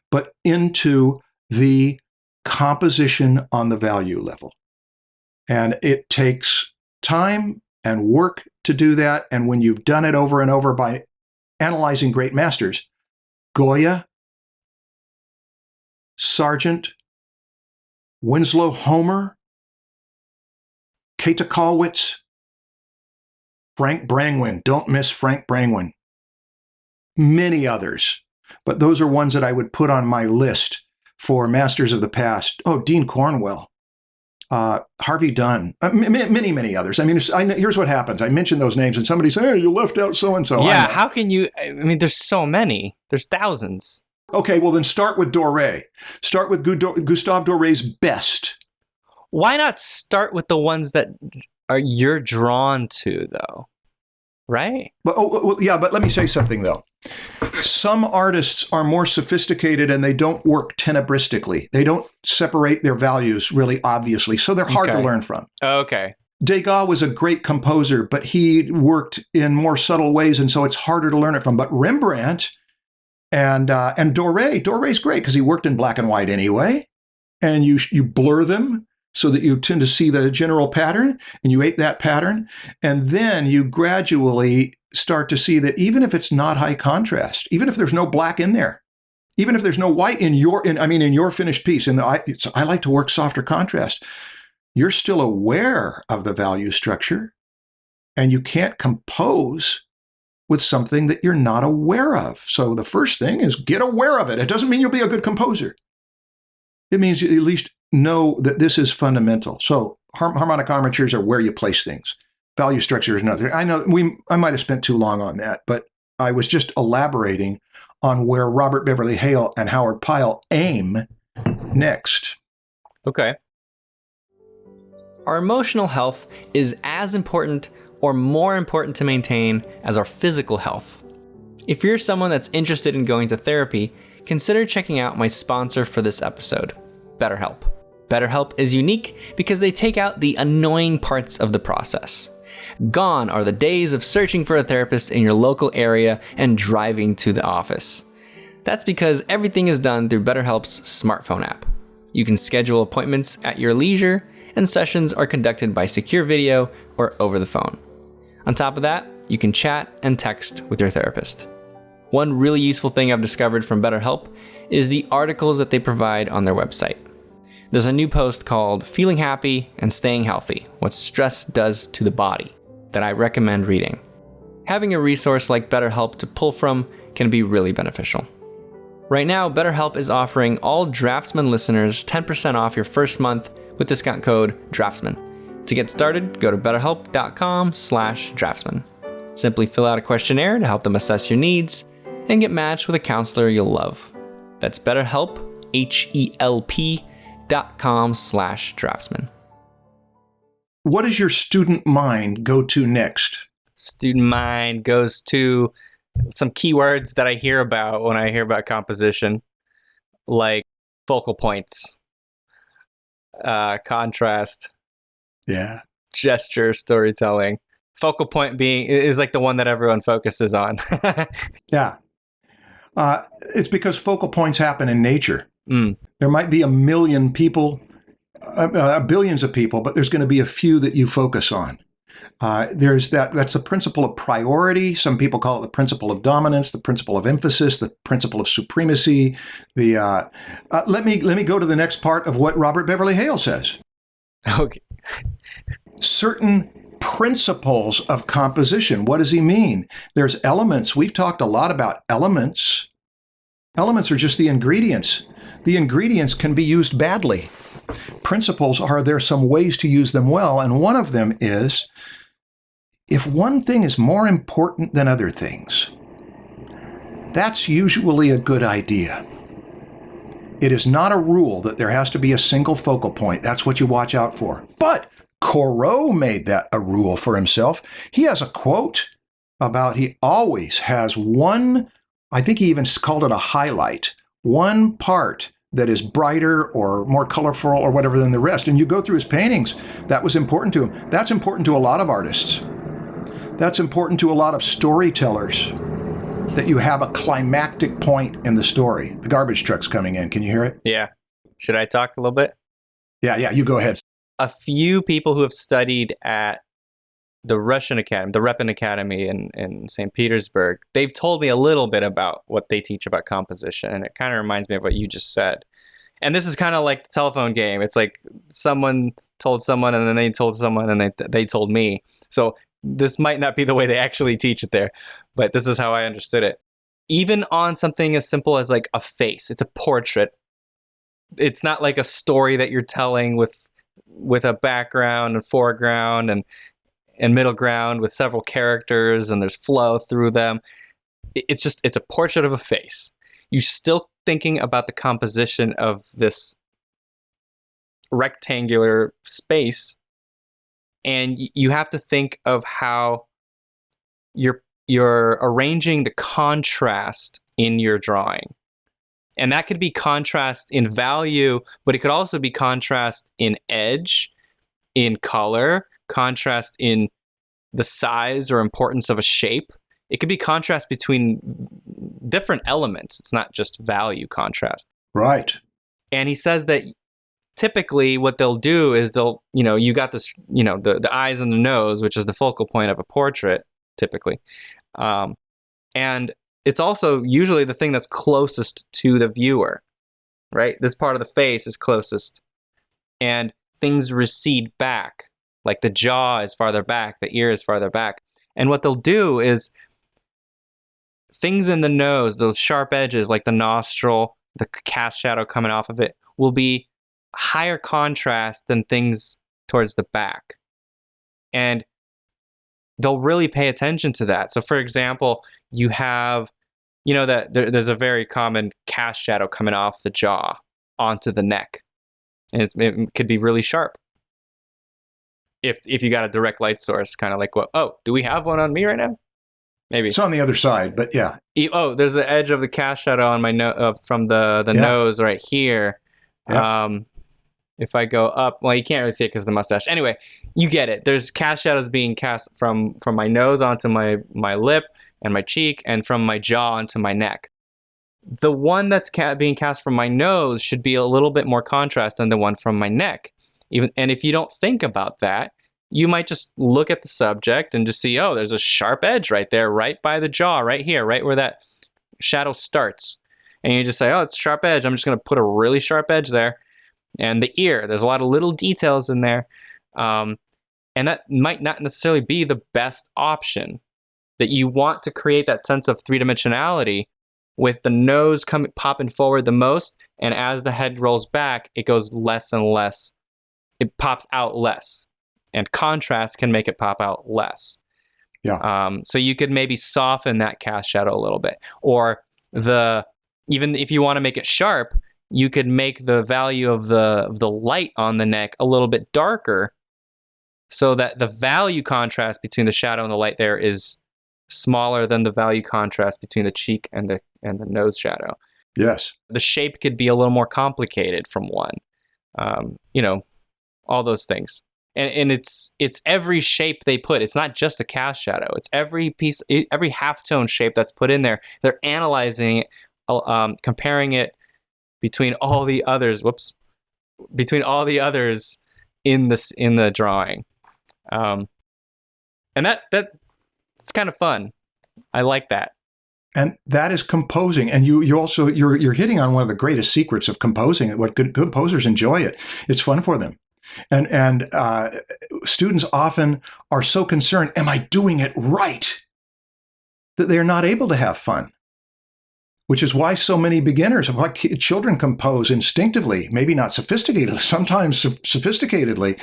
but into the composition on the value level. And it takes time and work to do that. And when you've done it over and over by analyzing great masters, Goya, Sargent, Winslow Homer, Kata Kalwitz, Frank Brangwyn, don't miss Frank Brangwyn, many others. But those are ones that I would put on my list for masters of the past. Oh, Dean Cornwell, Harvey Dunn, many, many others. I mean, here's what happens. I mention those names and somebody says, hey, you left out so-and-so. Yeah, how can you? I mean, there's so many. There's thousands. Okay, well then start with Doré. Start with Gustave Doré's best. Why not start with the ones that you're drawn to, though? Right? But but let me say something, though. Some artists are more sophisticated and they don't work tenebristically. They don't separate their values really obviously, so they're hard to learn from. Okay. Degas was a great composer, but he worked in more subtle ways, and so it's harder to learn it from. But Rembrandt and Doré's great because he worked in black and white anyway, and you blur them so that you tend to see the general pattern, and you ape that pattern, and then you gradually start to see that even if it's not high contrast, even if there's no black in there, even if there's no white in your finished piece, and I like to work softer contrast, you're still aware of the value structure, and you can't compose with something that you're not aware of. So the first thing is get aware of it. It doesn't mean you'll be a good composer. It means you at least know that this is fundamental. So harmonic armatures are where you place things. Value structure is another. I know I might have spent too long on that, but I was just elaborating on where Robert Beverly Hale and Howard Pyle aim next. Okay. Our emotional health is as important or more important to maintain as our physical health. If you're someone that's interested in going to therapy, consider checking out my sponsor for this episode, BetterHelp. BetterHelp is unique because they take out the annoying parts of the process. Gone are the days of searching for a therapist in your local area and driving to the office. That's because everything is done through BetterHelp's smartphone app. You can schedule appointments at your leisure, and sessions are conducted by secure video or over the phone. On top of that, you can chat and text with your therapist. One really useful thing I've discovered from BetterHelp is the articles that they provide on their website. There's a new post called Feeling Happy and Staying Healthy, What Stress Does to the Body, that I recommend reading. Having a resource like BetterHelp to pull from can be really beneficial. Right now, BetterHelp is offering all Draftsmen listeners 10% off your first month with discount code Draftsmen. To get started, go to betterhelp.com/draftsmen. Simply fill out a questionnaire to help them assess your needs, and get matched with a counselor you'll love. That's BetterHelp, HELP.com/draftsman. What does your student mind go to next? Student mind goes to some keywords that I hear about when I hear about composition, like focal points, contrast, gesture, storytelling. Focal point is like the one that everyone focuses on. Yeah. It's because focal points happen in nature. Mm. There might be a million people, billions of people, but there's going to be a few that you focus on. That's the principle of priority. Some people call it the principle of dominance, the principle of emphasis, the principle of supremacy. Let me go to the next part of what Robert Beverly Hale says. Okay. Certain principles of composition. What does he mean? There's elements. We've talked a lot about elements. Elements are just the ingredients. The ingredients can be used badly. Principles are there some ways to use them well, and one of them is if one thing is more important than other things, that's usually a good idea. It is not a rule that there has to be a single focal point. That's what you watch out for. But Corot made that a rule for himself. He has a quote about he always has one, I think he even called it a highlight, one part that is brighter or more colorful or whatever than the rest. And you go through his paintings, that was important to him. That's important to a lot of artists. That's important to a lot of storytellers, that you have a climactic point in the story. The garbage truck's coming in. Can you hear it? Yeah. Should I talk a little bit? Yeah, you go ahead. A few people who have studied at the Russian Academy, the Repin Academy in St. Petersburg, they've told me a little bit about what they teach about composition, and it kind of reminds me of what you just said. And this is kind of like the telephone game. It's like someone told someone, and then they told someone, and they told me. So this might not be the way they actually teach it there, but this is how I understood it. Even on something as simple as like a face, it's a portrait. It's not like a story that you're telling with a background and foreground and middle ground with several characters, and there's flow through them. It's a portrait of a face. You're still thinking about the composition of this rectangular space, and you have to think of how you're arranging the contrast in your drawing. And that could be contrast in value, but it could also be contrast in edge, in color, contrast in the size or importance of a shape. It could be contrast between different elements. It's not just value contrast. Right. And he says that typically what they'll do is you got this, the eyes and the nose, which is the focal point of a portrait, typically. And it's also usually the thing that's closest to the viewer, right? This part of the face is closest. And things recede back, like the jaw is farther back, the ear is farther back. And what they'll do is things in the nose, those sharp edges, like the nostril, the cast shadow coming off of it, will be higher contrast than things towards the back. And they'll really pay attention to that. So for example, you have, that there's a very common cast shadow coming off the jaw onto the neck. And it could be really sharp. If you got a direct light source, kind of like do we have one on me right now? Maybe. It's on the other side, but yeah. There's the edge of the cast shadow on my from the nose right here. Yeah. If I go up, well, you can't really see it because of the mustache. Anyway, you get it. There's cast shadows being cast from my nose onto my lip and my cheek, and from my jaw onto my neck. The one that's being cast from my nose should be a little bit more contrast than the one from my neck. And if you don't think about that, you might just look at the subject and just see, there's a sharp edge right there, right by the jaw, right here, right where that shadow starts. And you just say, it's sharp edge. I'm just going to put a really sharp edge there. And the ear, there's a lot of little details in there. And that might not necessarily be the best option. That you want to create that sense of three-dimensionality with the nose popping forward the most. And as the head rolls back, it goes less and less. It pops out less. And contrast can make it pop out less. Yeah. So you could maybe soften that cast shadow a little bit. Or even if you want to make it sharp, you could make the value of the light on the neck a little bit darker so that the value contrast between the shadow and the light there is smaller than the value contrast between the cheek and the nose shadow. Yes. The shape could be a little more complicated from one. All those things. And it's every shape they put. It's not just a cast shadow. It's every piece, every halftone shape that's put in there. They're analyzing it, comparing it between all the others. Between all the others in the drawing, and that it's kind of fun. I like that. And that is composing. And you also you're hitting on one of the greatest secrets of composing. What good composers enjoy it. It's fun for them. And students often are so concerned, am I doing it right? That they're not able to have fun, which is why so many beginners, why children compose instinctively, maybe not sophisticatedly, sometimes sophisticatedly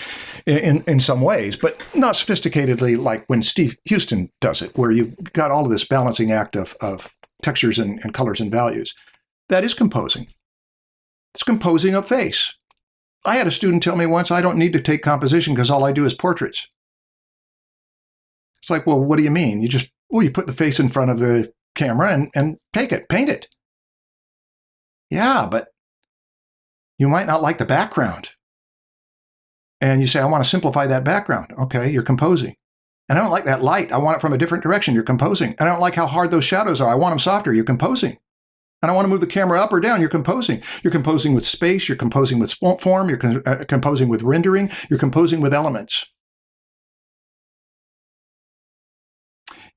in some ways, but not sophisticatedly like when Steve Houston does it, where you've got all of this balancing act of textures and colors and values. That is composing. It's composing a face. I had a student tell me once, I don't need to take composition because all I do is portraits. It's like, well, what do you mean? You put the face in front of the camera and paint it. Yeah, but you might not like the background. And you say, I want to simplify that background. Okay, you're composing. And I don't like that light. I want it from a different direction. You're composing. And I don't like how hard those shadows are. I want them softer. You're composing. And I want to move the camera up or down. You're composing. You're composing with space. You're composing with form. You're composing with rendering. You're composing with elements.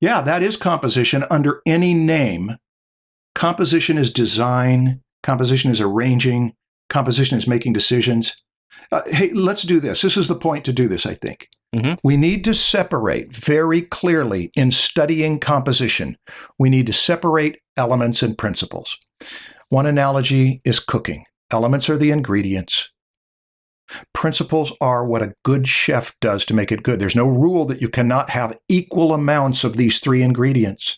Yeah, that is composition under any name. Composition is design. Composition is arranging. Composition is making decisions. Hey, let's do this. This is the point to do this, I think. Mm-hmm. We need to separate very clearly in studying composition. We need to separate elements and principles. One analogy is cooking. Elements are the ingredients. Principles are what a good chef does to make it good. There's no rule that you cannot have equal amounts of these three ingredients.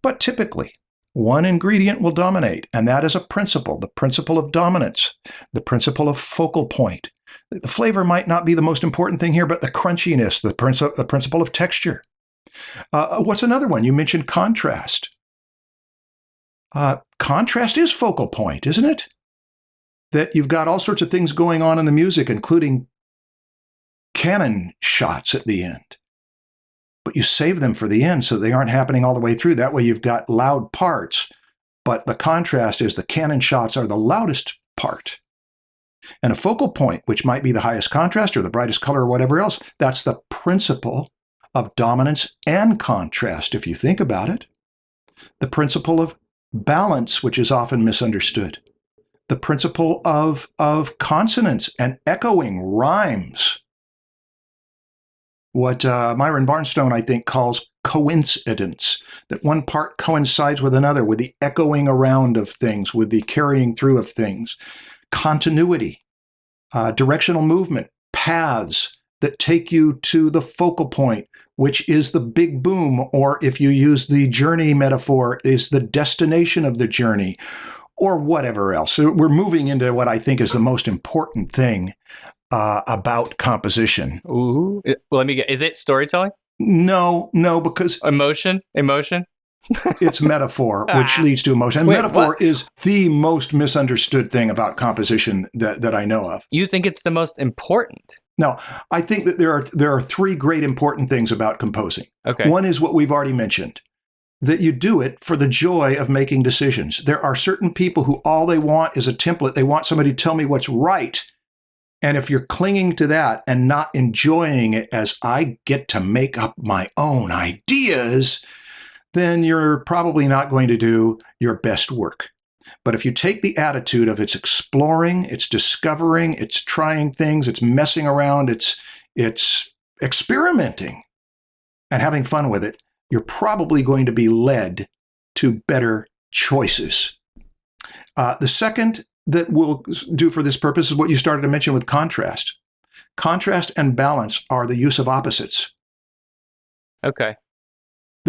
But typically, one ingredient will dominate, and that is a principle, the principle of dominance, the principle of focal point. The flavor might not be the most important thing here, but the crunchiness, the principle of texture. What's another one? You mentioned contrast. Contrast is focal point, isn't it? That you've got all sorts of things going on in the music, including cannon shots at the end. But you save them for the end so they aren't happening all the way through. That way you've got loud parts, but the contrast is the cannon shots are the loudest part. And a focal point, which might be the highest contrast or the brightest color or whatever else, that's the principle of dominance and contrast, if you think about it. The principle of balance, which is often misunderstood. The principle of consonance and echoing rhymes. What Myron Barnstone, I think, calls coincidence, that one part coincides with another, with the echoing around of things, with the carrying through of things. Continuity, directional movement, paths that take you to the focal point, which is the big boom, or if you use the journey metaphor, is the destination of the journey, or whatever else. So we're moving into what I think is the most important thing about composition. Ooh. Well, let me get, is it storytelling? No, because Emotion? It's metaphor, which leads to emotion. And metaphor is the most misunderstood thing about composition that I know of. You think it's the most important? No, I think that there are three great important things about composing. Okay. One is what we've already mentioned, that you do it for the joy of making decisions. There are certain people who all they want is a template. They want somebody to tell me what's right. And if you're clinging to that and not enjoying it as I get to make up my own ideas, then you're probably not going to do your best work. But if you take the attitude of it's exploring, it's discovering, it's trying things, it's messing around, it's experimenting and having fun with it, you're probably going to be led to better choices. The second that we'll do for this purpose is what you started to mention with contrast. Contrast and balance are the use of opposites. Okay.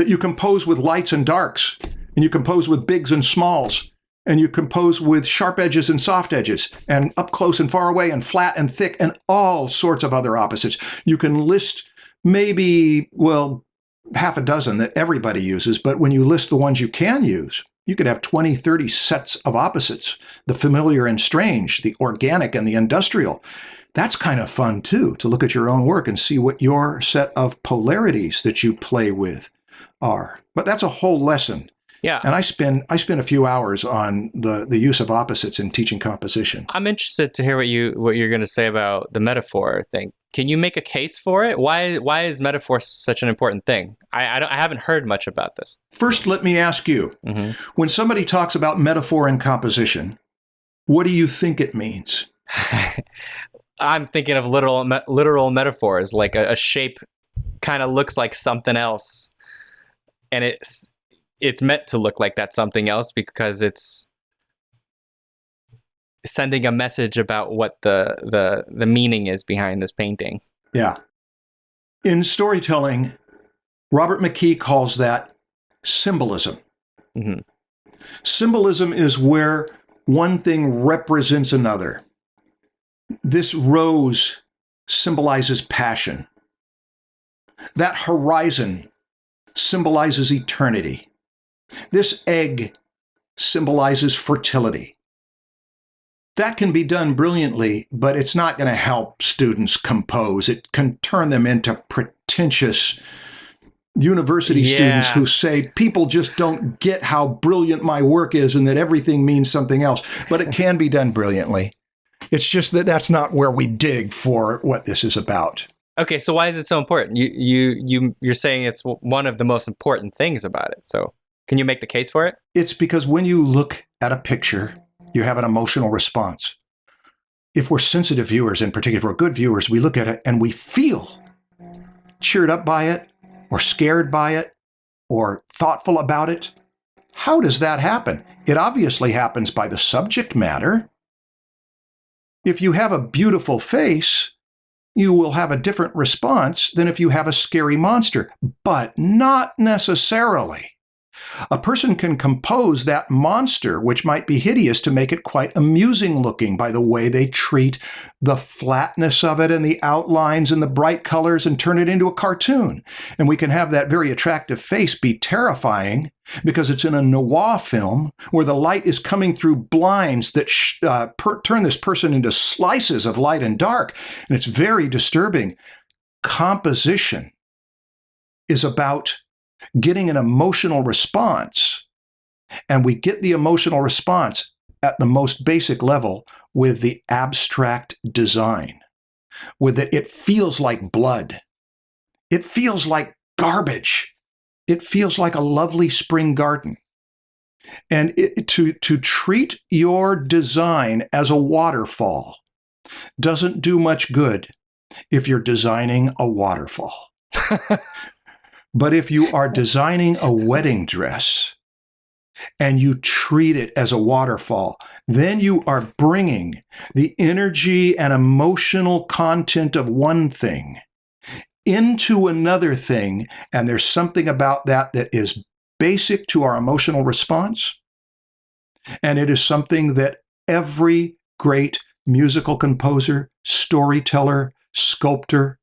that you compose with lights and darks, and you compose with bigs and smalls, and you compose with sharp edges and soft edges, and up close and far away, and flat and thick, and all sorts of other opposites. You can list maybe, well, half a dozen that everybody uses, but when you list the ones you can use, you could have 20, 30 sets of opposites, the familiar and strange, the organic and the industrial. That's kind of fun, too, to look at your own work and see what your set of polarities that you play with are. But that's a whole lesson. Yeah. And I spend a few hours on the use of opposites in teaching composition. I'm interested to hear what you're going to say about the metaphor thing. Can you make a case for it? Why is metaphor such an important thing? I haven't heard much about this. First, let me ask you, when somebody talks about metaphor in composition, what do you think it means? I'm thinking of literal metaphors, like a shape kind of looks like something else, and it's meant to look like that something else because it's sending a message about what the meaning is behind this painting. Yeah. In storytelling, Robert McKee calls that symbolism. Mm-hmm. Symbolism is where one thing represents another. This rose symbolizes passion. That horizon symbolizes eternity. This egg symbolizes fertility. That can be done brilliantly, but it's not going to help students compose. It can turn them into pretentious university students who say, people just don't get how brilliant my work is and that everything means something else. But it can be done brilliantly. It's just that that's not where we dig for what this is about. Okay, so why is it so important? You're saying it's one of the most important things about it. So can you make the case for it? It's because when you look at a picture, you have an emotional response. If we're sensitive viewers, in particular, if we're good viewers, we look at it and we feel cheered up by it, or scared by it, or thoughtful about it. How does that happen? It obviously happens by the subject matter. If you have a beautiful face, you will have a different response than if you have a scary monster, but not necessarily. A person can compose that monster, which might be hideous, to make it quite amusing looking by the way they treat the flatness of it and the outlines and the bright colors and turn it into a cartoon. And we can have that very attractive face be terrifying because it's in a noir film where the light is coming through blinds that turn this person into slices of light and dark. And it's very disturbing. Composition is about getting an emotional response, and we get the emotional response at the most basic level with the abstract design, with it feels like blood. It feels like garbage. It feels like a lovely spring garden. And to treat your design as a waterfall doesn't do much good if you're designing a waterfall. But if you are designing a wedding dress and you treat it as a waterfall, then you are bringing the energy and emotional content of one thing into another thing, and there's something about that that is basic to our emotional response, and it is something that every great musical composer, storyteller, sculptor,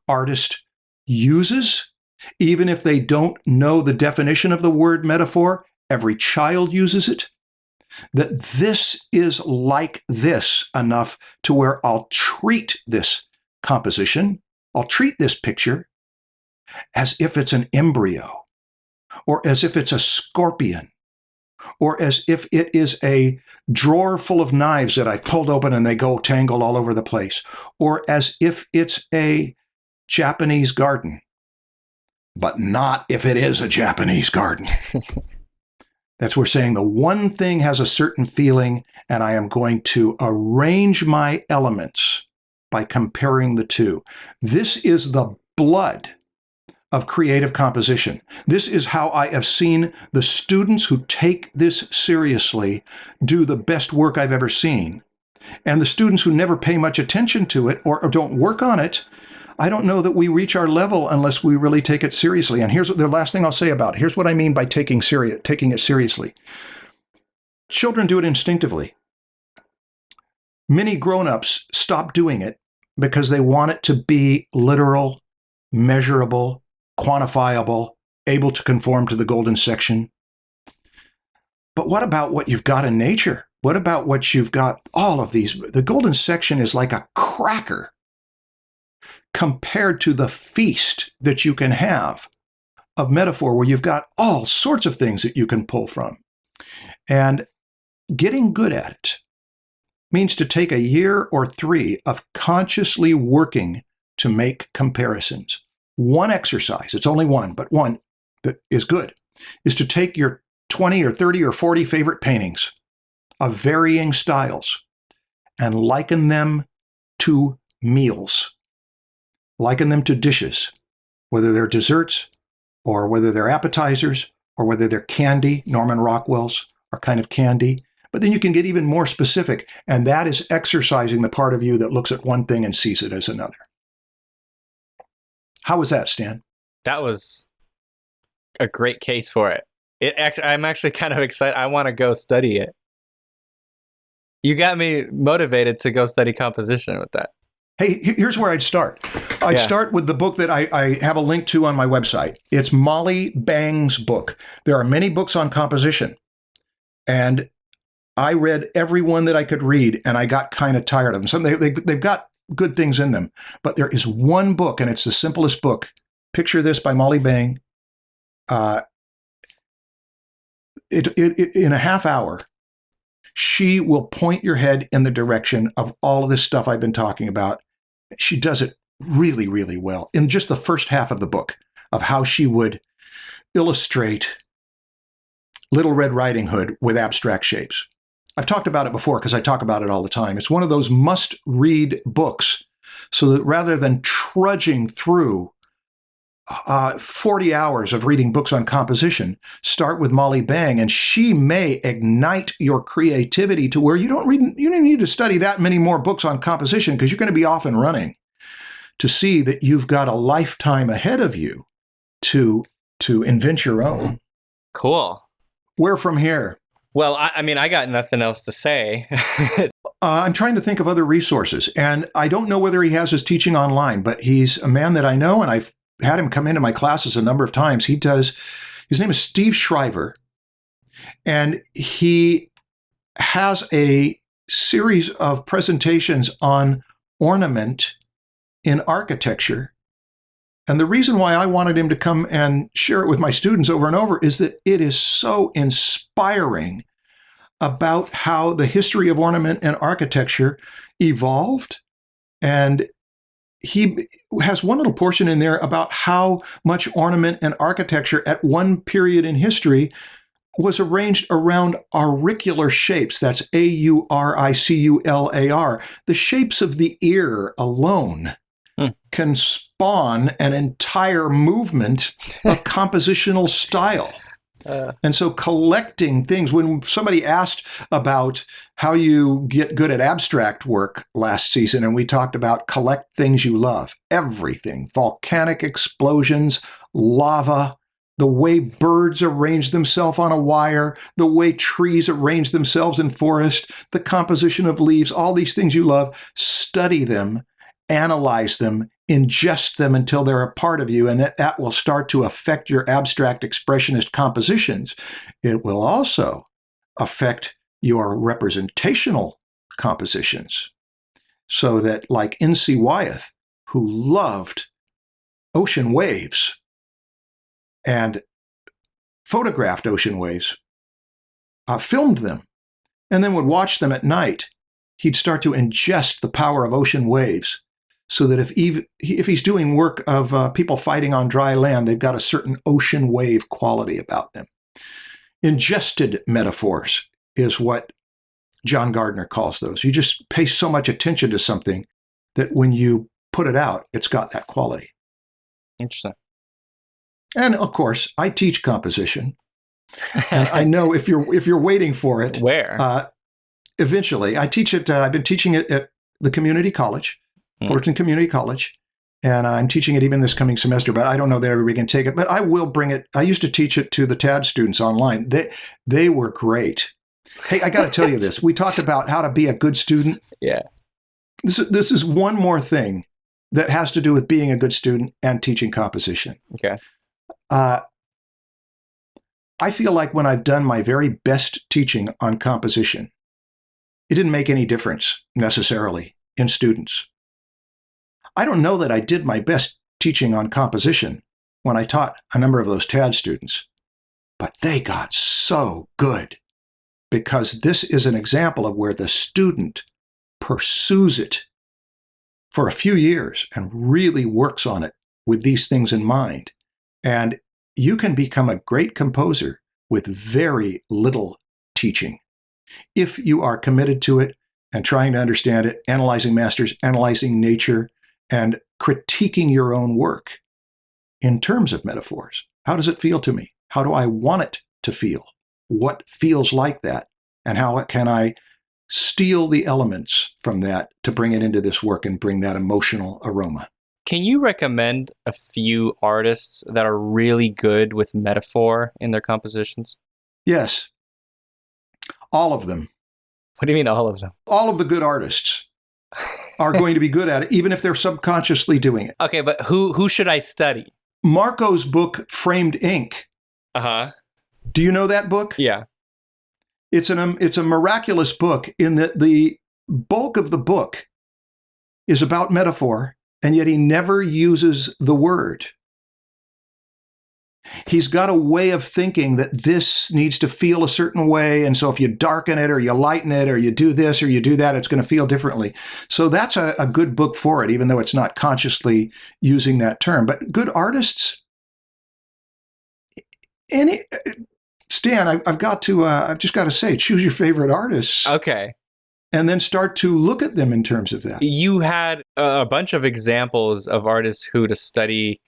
artist uses. Even if they don't know the definition of the word metaphor, every child uses it. That this is like this enough to where I'll treat this composition, I'll treat this picture as if it's an embryo, or as if it's a scorpion, or as if it is a drawer full of knives that I've pulled open and they go tangled all over the place, or as if it's a Japanese garden. But not if it is a Japanese garden. That's we're saying the one thing has a certain feeling, and I am going to arrange my elements by comparing the two. This is the blood of creative composition. This is how I have seen the students who take this seriously do the best work I've ever seen. And the students who never pay much attention to it or don't work on it, I don't know that we reach our level unless we really take it seriously. And here's the last thing I'll say about it. Here's what I mean by taking it seriously. Children do it instinctively. Many grown-ups stop doing it because they want it to be literal, measurable, quantifiable, able to conform to the golden section. But what about what you've got in nature? What about what you've got? All of these. The golden section is like a cracker compared to the feast that you can have of metaphor, where you've got all sorts of things that you can pull from. And getting good at it means to take a year or 3 of consciously working to make comparisons. One exercise, it's only one, but one that is good, is to take your 20 or 30 or 40 favorite paintings of varying styles and liken them to meals. Liken them to dishes, whether they're desserts or whether they're appetizers or whether they're candy. Norman Rockwell's are kind of candy. But then you can get even more specific, and that is exercising the part of you that looks at one thing and sees it as another. How was that, Stan? That was a great case for it. I'm actually kind of excited. I want to go study it. You got me motivated to go study composition with that. Hey, here's where I'd start. I'd start with the book that I have a link to on my website. It's Molly Bang's book. There are many books on composition, and I read every one that I could read, and I got kind of tired of them. Some they've got good things in them, but there is one book, and it's the simplest book. Picture This by Molly Bang. In a half hour, she will point your head in the direction of all of this stuff I've been talking about. She does it really, really well in just the first half of the book, of how she would illustrate Little Red Riding Hood with abstract shapes. I've talked about it before because I talk about it all the time. It's one of those must-read books, so that rather than trudging through 40 hours of reading books on composition, start with Molly Bang, and she may ignite your creativity to where you don't need to study that many more books on composition, because you're going to be off and running to see that you've got a lifetime ahead of you to invent your own. Cool. Where from here? Well, I mean, I got nothing else to say. I'm trying to think of other resources, and I don't know whether he has his teaching online, but he's a man that I know, and I've had him come into my classes a number of times. His name is Steve Shriver, and he has a series of presentations on ornament in architecture. And the reason why I wanted him to come and share it with my students over and over is that it is so inspiring about how the history of ornament and architecture evolved. And he has one little portion in there about how much ornament and architecture at one period in history was arranged around auricular shapes. That's auricular. The shapes of the ear alone can spawn an entire movement of compositional style. And so collecting things, when somebody asked about how you get good at abstract work last season, and we talked about collect things you love, everything, volcanic explosions, lava, the way birds arrange themselves on a wire, the way trees arrange themselves in forest, the composition of leaves, all these things you love, study them, analyze them, ingest them until they're a part of you, and that will start to affect your abstract expressionist compositions. It will also affect your representational compositions, so that, like N.C. Wyeth, who loved ocean waves and photographed ocean waves, filmed them, and then would watch them at night, he'd start to ingest the power of ocean waves, so that if he's doing work of people fighting on dry land, they've got a certain ocean wave quality about them. Ingested metaphors is what John Gardner calls those. You just pay so much attention to something that when you put it out, it's got that quality. Interesting. And of course, I teach composition. And I know if you're waiting for it, where? Eventually, I teach it. I've been teaching it at the community college, Fullerton Community College, And I'm teaching it even this coming semester, but I don't know that everybody can take it. But I will bring it. I used to teach it to the TAD students online. They were great. Hey, I got to tell you this. We talked about how to be a good student. Yeah. This is one more thing that has to do with being a good student and teaching composition. Okay. I feel like when I've done my very best teaching on composition, it didn't make any difference necessarily in students. I don't know that I did my best teaching on composition when I taught a number of those TAD students, but they got so good because this is an example of where the student pursues it for a few years and really works on it with these things in mind. And you can become a great composer with very little teaching if you are committed to it and trying to understand it, analyzing masters, analyzing nature, and critiquing your own work in terms of metaphors. How does it feel to me? How do I want it to feel? What feels like that? And how can I steal the elements from that to bring it into this work and bring that emotional aroma? Can you recommend a few artists that are really good with metaphor in their compositions? Yes. All of them. What do you mean all of them? All of the good artists are going to be good at it, even if they're subconsciously doing it. Okay, but who should I study? Marco's book, Framed Ink. Uh-huh. Do you know that book? Yeah. It's a miraculous book in that the bulk of the book is about metaphor, and yet he never uses the word. He's got a way of thinking that this needs to feel a certain way, and so if you darken it or you lighten it or you do this or you do that, it's going to feel differently. So that's a good book for it, even though it's not consciously using that term. But good artists, Stan, I've just got to say, choose your favorite artists. Okay. And then start to look at them in terms of that. You had a bunch of examples of artists who to study,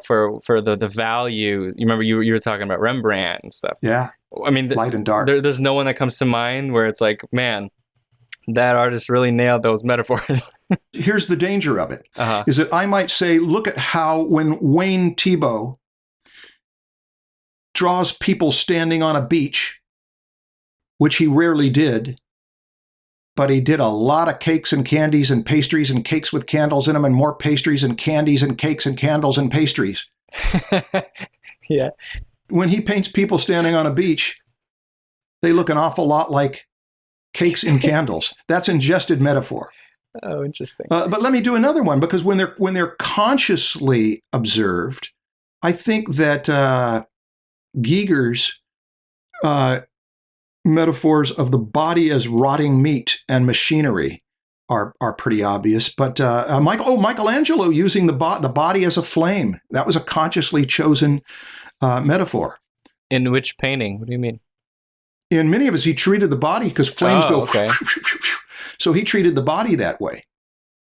for the value. You remember you were talking about Rembrandt and stuff. Yeah. I mean, light and dark. There's no one that comes to mind where it's like, man, that artist really nailed those metaphors. Here's the danger of it, is that I might say, look at how when Wayne Thiebaud draws people standing on a beach, which he rarely did, but he did a lot of cakes and candies and pastries and cakes with candles in them and more pastries and candies and cakes and candles and pastries. Yeah. When he paints people standing on a beach, they look an awful lot like cakes and candles. That's ingested metaphor. Oh, interesting. But let me do another one, because when they're consciously observed, I think that Giger's metaphors of the body as rotting meat and machinery are pretty obvious. But Michelangelo using the body as a flame, that was a consciously chosen metaphor. In which painting? What do you mean? In many of his, he treated the body, because flames go. Okay. So he treated the body that way,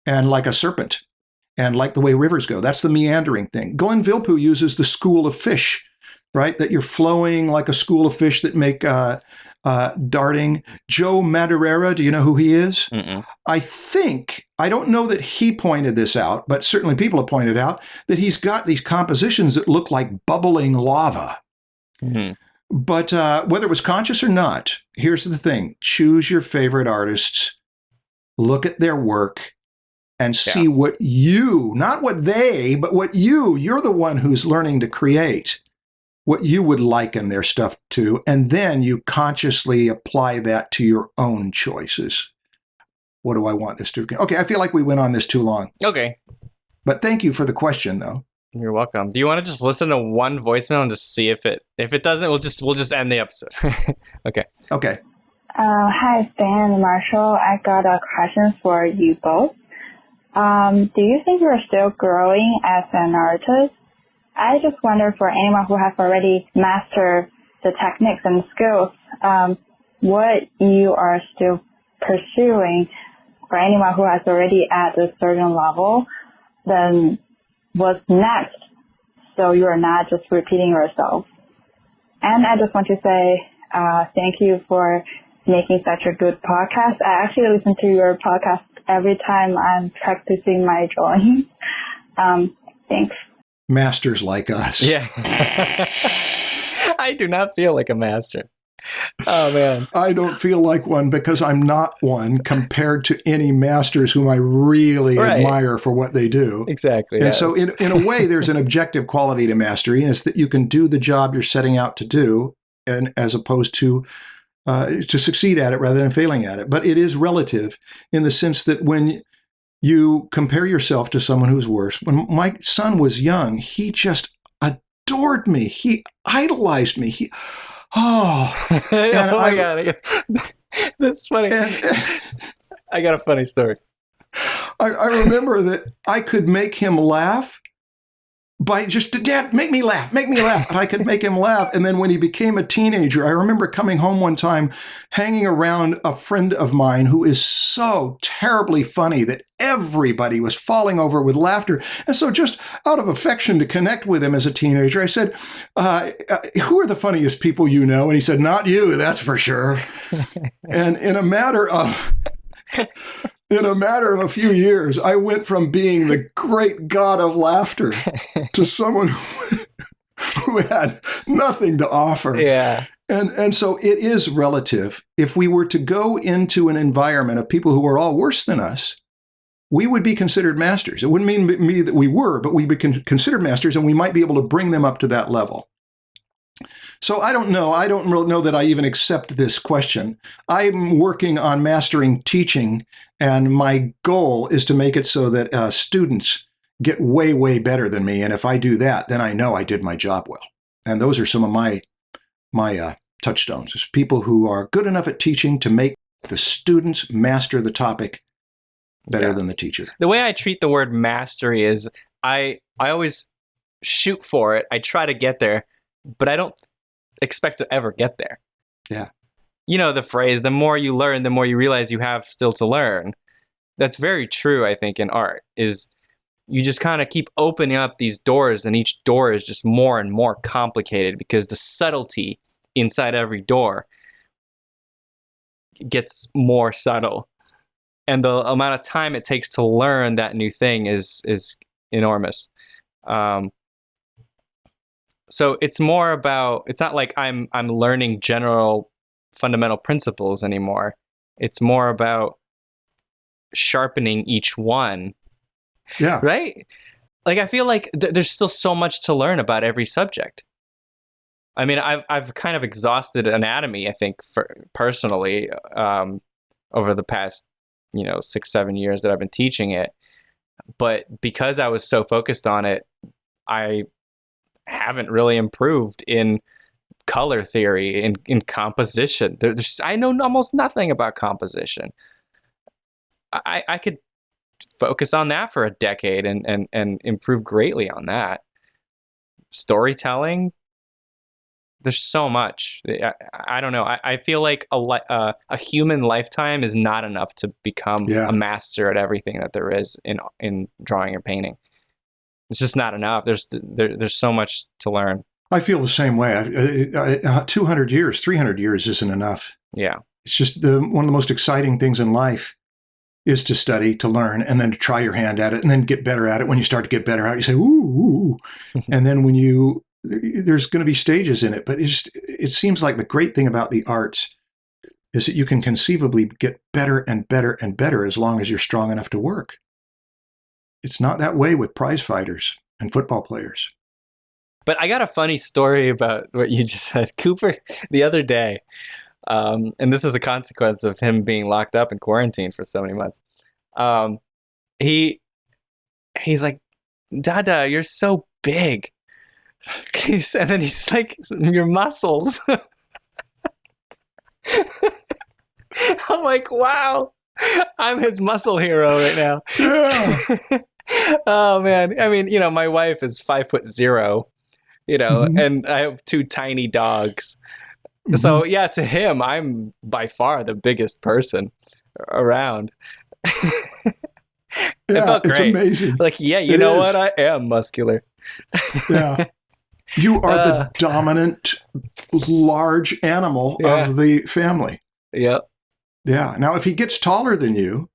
and like a serpent, and like the way rivers go. That's the meandering thing. Glenn Villepeu uses the school of fish, right? That you're flowing like a school of fish that make darting. Joe Madureira, do you know who he is? Mm-mm. I don't know that he pointed this out, but certainly people have pointed out that he's got these compositions that look like bubbling lava. Mm-hmm. But whether it was conscious or not, here's the thing. Choose your favorite artists, look at their work, and see what you, not what they, but what you're the one who's learning to create, what you would liken their stuff to, and then you consciously apply that to your own choices. What do I want this to be? Okay, I feel like we went on this too long. Okay. But thank you for the question, though. You're welcome. Do you want to just listen to one voicemail and just see if it doesn't, we'll just end the episode. Okay. Okay. Hi, Stan and Marshall. I got a question for you both. Do you think you're still growing as an artist? I just wonder, for anyone who has already mastered the techniques and skills, what you are still pursuing. For anyone who has already at a certain level, then what's next? So you are not just repeating yourself. And I just want to say thank you for making such a good podcast. I actually listen to your podcast every time I'm practicing my drawing. Thanks. Masters like us. Yeah. I do not feel like a master. Oh, man. I don't feel like one because I'm not one compared to any masters whom I really admire for what they do. Exactly. And so in a way, there's an objective quality to mastery, and it's that you can do the job you're setting out to do, and as opposed to succeed at it rather than failing at it. But it is relative in the sense that when you compare yourself to someone who's worse, when my son was young, he just adored me. He idolized me. Oh my God. That's funny. I got a funny story. I remember that I could make him laugh by just, Dad, make me laugh. And I could make him laugh. And then when he became a teenager, I remember coming home one time, hanging around a friend of mine who is so terribly funny that everybody was falling over with laughter. And so just out of affection to connect with him as a teenager, I said, who are the funniest people you know? And he said, not you, that's for sure. And in a matter of a few years, I went from being the great god of laughter to someone who had nothing to offer. Yeah. And so it is relative. If we were to go into an environment of people who are all worse than us, we would be considered masters. It wouldn't mean that we were, but we'd be considered masters, and we might be able to bring them up to that level. So I don't know. I don't really know that I even accept this question. I'm working on mastering teaching, and my goal is to make it so that students get way, way better than me. And if I do that, then I know I did my job well. And those are some of my touchstones. It's people who are good enough at teaching to make the students master the topic better than the teacher. The way I treat the word mastery is I always shoot for it. I try to get there, but I don't expect to ever get there. Yeah. You know the phrase, the more you learn, the more you realize you have still to learn. That's very true, I think, in art, is you just kind of keep opening up these doors, and each door is just more and more complicated because the subtlety inside every door gets more subtle. And the amount of time it takes to learn that new thing is enormous. So it's more about, it's not like I'm learning general fundamental principles anymore. It's more about sharpening each one. Yeah. Right? Like I feel like there's still so much to learn about every subject. I mean, I've kind of exhausted anatomy, I think, personally, over the past 6-7 years that I've been teaching it. But because I was so focused on it, I haven't really improved in color theory, in composition. I know almost nothing about composition. I could focus on that for a decade and improve greatly on that. Storytelling, there's so much. I don't know. I feel like a human lifetime is not enough to become a master at everything that there is in drawing or painting. It's just not enough. There's so much to learn. I feel the same way. 200 years, 300 years isn't enough. Yeah. It's just one of the most exciting things in life is to study, to learn, and then to try your hand at it, and then get better at it. When you start to get better at it, you say, ooh. And then there's going to be stages in it. But it seems like the great thing about the arts is that you can conceivably get better and better and better as long as you're strong enough to work. It's not that way with prize fighters and football players. But I got a funny story about what you just said. Cooper, the other day, and this is a consequence of him being locked up in quarantine for so many months. He's like, Dada, you're so big. And then he's like, your muscles. I'm like, wow, I'm his muscle hero right now. Yeah. Oh man. I mean, my wife is 5'0", and I have 2 tiny dogs. Mm-hmm. So yeah, to him, I'm by far the biggest person around. It felt great. It's amazing. Like, you know what? I am muscular. Yeah. You are the dominant large animal of the family. Yep. Yeah. Now, if he gets taller than you,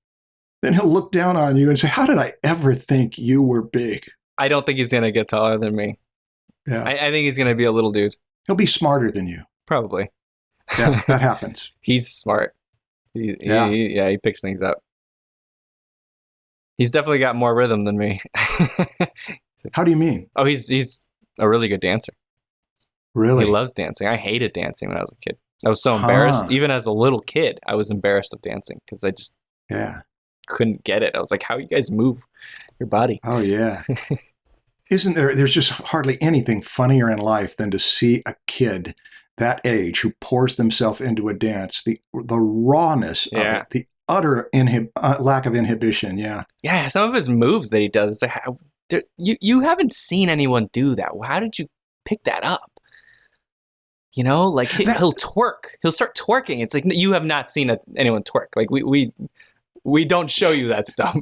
then he'll look down on you and say, how did I ever think you were big? I don't think he's going to get taller than me. Yeah. I think he's going to be a little dude. He'll be smarter than you. Probably. Yeah, that happens. He's smart. He picks things up. He's definitely got more rhythm than me. How do you mean? Oh, he's a really good dancer. Really? He loves dancing. I hated dancing when I was a kid. I was so embarrassed. Even as a little kid, I was embarrassed of dancing because I just couldn't get it. I was like, how you guys move your body? Oh, yeah. There's just hardly anything funnier in life than to see a kid that age who pours themselves into a dance, the rawness of it, the utter lack of inhibition. Yeah, some of his moves that he does, it's like, you haven't seen anyone do that. How did you pick that up? You know, like he'll twerk. He'll start twerking. It's like, you have not seen anyone twerk. Like we don't show you that stuff.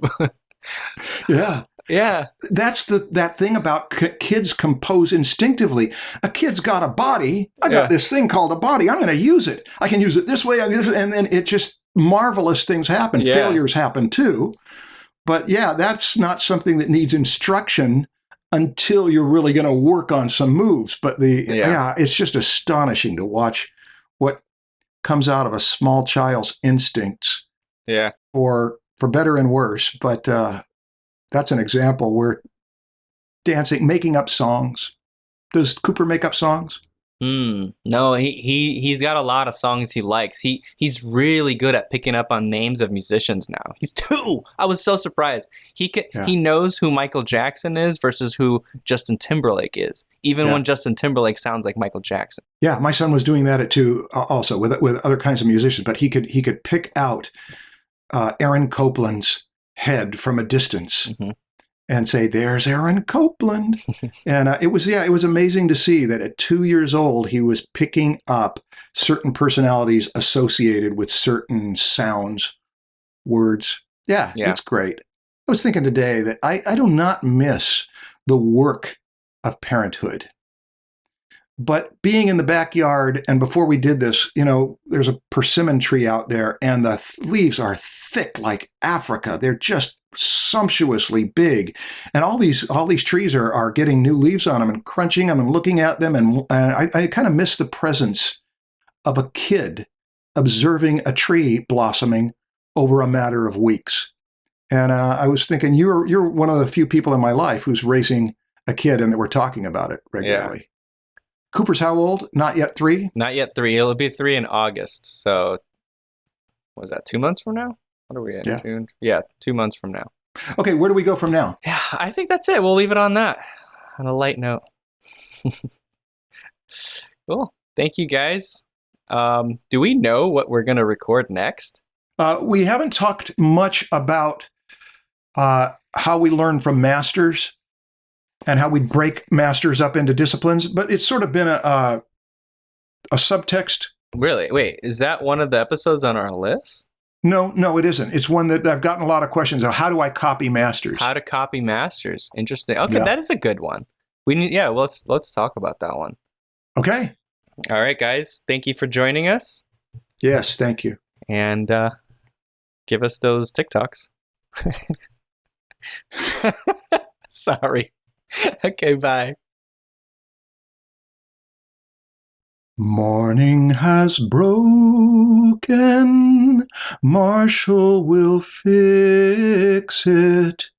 Yeah. Yeah. That's that thing about kids compose instinctively. A kid's got a body. I got this thing called a body. I'm going to use it. I can use it this way. And then it just marvelous things happen. Yeah. Failures happen too. But yeah, that's not something that needs instruction until you're really going to work on some moves. But it's just astonishing to watch what comes out of a small child's instincts. Yeah. For better and worse. But that's an example where dancing, making up songs. Does Cooper make up songs? No, he's got a lot of songs he likes. He's really good at picking up on names of musicians now. He's 2. I was so surprised. He knows who Michael Jackson is versus who Justin Timberlake is, even when Justin Timberlake sounds like Michael Jackson. Yeah, my son was doing that at 2 also with other kinds of musicians, but he could pick out Aaron Copland's head from a distance. Mm-hmm. And say, there's Aaron Copland. And it was amazing to see that at 2 years old, he was picking up certain personalities associated with certain sounds, words. Yeah, it's great. I was thinking today that I do not miss the work of parenthood. But being in the backyard, and before we did this, there's a persimmon tree out there, and the leaves are thick like Africa. They're just sumptuously big, and all these trees are getting new leaves on them and crunching them and looking at them, and I kind of miss the presence of a kid observing a tree blossoming over a matter of weeks. And I was thinking, you're one of the few people in my life who's raising a kid, and that we're talking about it regularly. Yeah. Cooper's how old? Not yet 3? Not yet 3. It'll be 3 in August. So, what is that, 2 months from now? What are we in? June? Yeah, 2 months from now. Okay, where do we go from now? Yeah, I think that's it. We'll leave it on that. On a light note. Cool. Thank you, guys. Do we know what we're going to record next? We haven't talked much about how we learn from masters and how we break masters up into disciplines, but it's sort of been a subtext. Really? Wait, is that one of the episodes on our list? No, it isn't. It's one that I've gotten a lot of questions on. How do I copy masters? How to copy masters. Interesting. Okay, that is a good one. Let's talk about that one. Okay. All right, guys. Thank you for joining us. Yes, thank you. And give us those TikToks. Sorry. Okay, bye. Morning has broken, Marshall will fix it.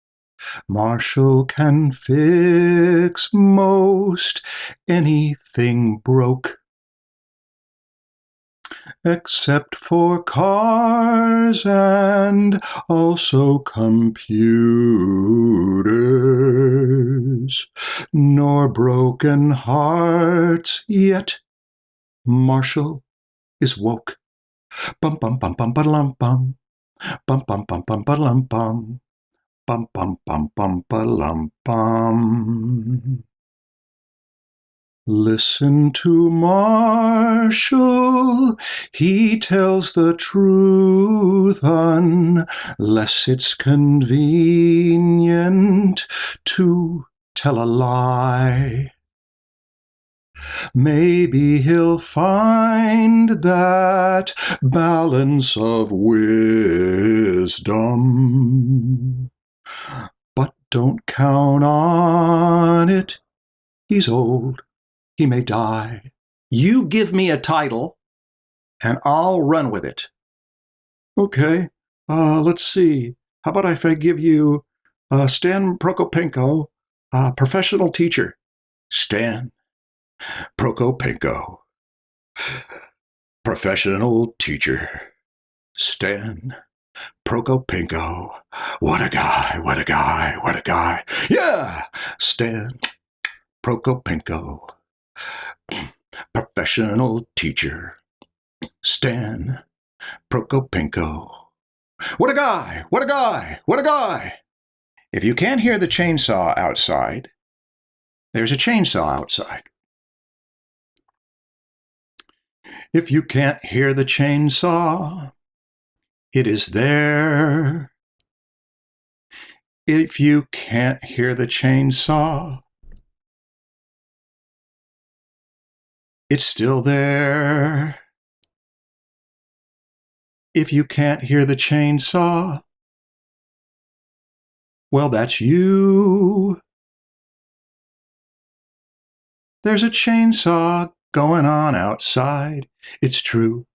Marshall can fix most anything broke, except for cars and also computers, nor broken hearts yet. Marshall is woke. Bum bum bum bum ba-dum bum. Bum bum bum bum ba-dum bum. Bum bum bum bum ba-dum bum. Listen to Marshall, he tells the truth unless it's convenient to tell a lie. maybe he'll find that balance of wisdom. But don't count on it. He's old. He may die. You give me a title, and I'll run with it. Okay, let's see. How about if I give you Stan Prokopenko, professional teacher. Stan Prokopenko, professional teacher. Stan Prokopenko. What a guy, what a guy, what a guy. Yeah! Stan Prokopenko, professional teacher. Stan Prokopenko. What a guy, what a guy, what a guy. If you can't hear the chainsaw outside, there's a chainsaw outside. If you can't hear the chainsaw, it is there. If you can't hear the chainsaw, it's still there. If you can't hear the chainsaw, well, that's you. There's a chainsaw going on outside. It's true.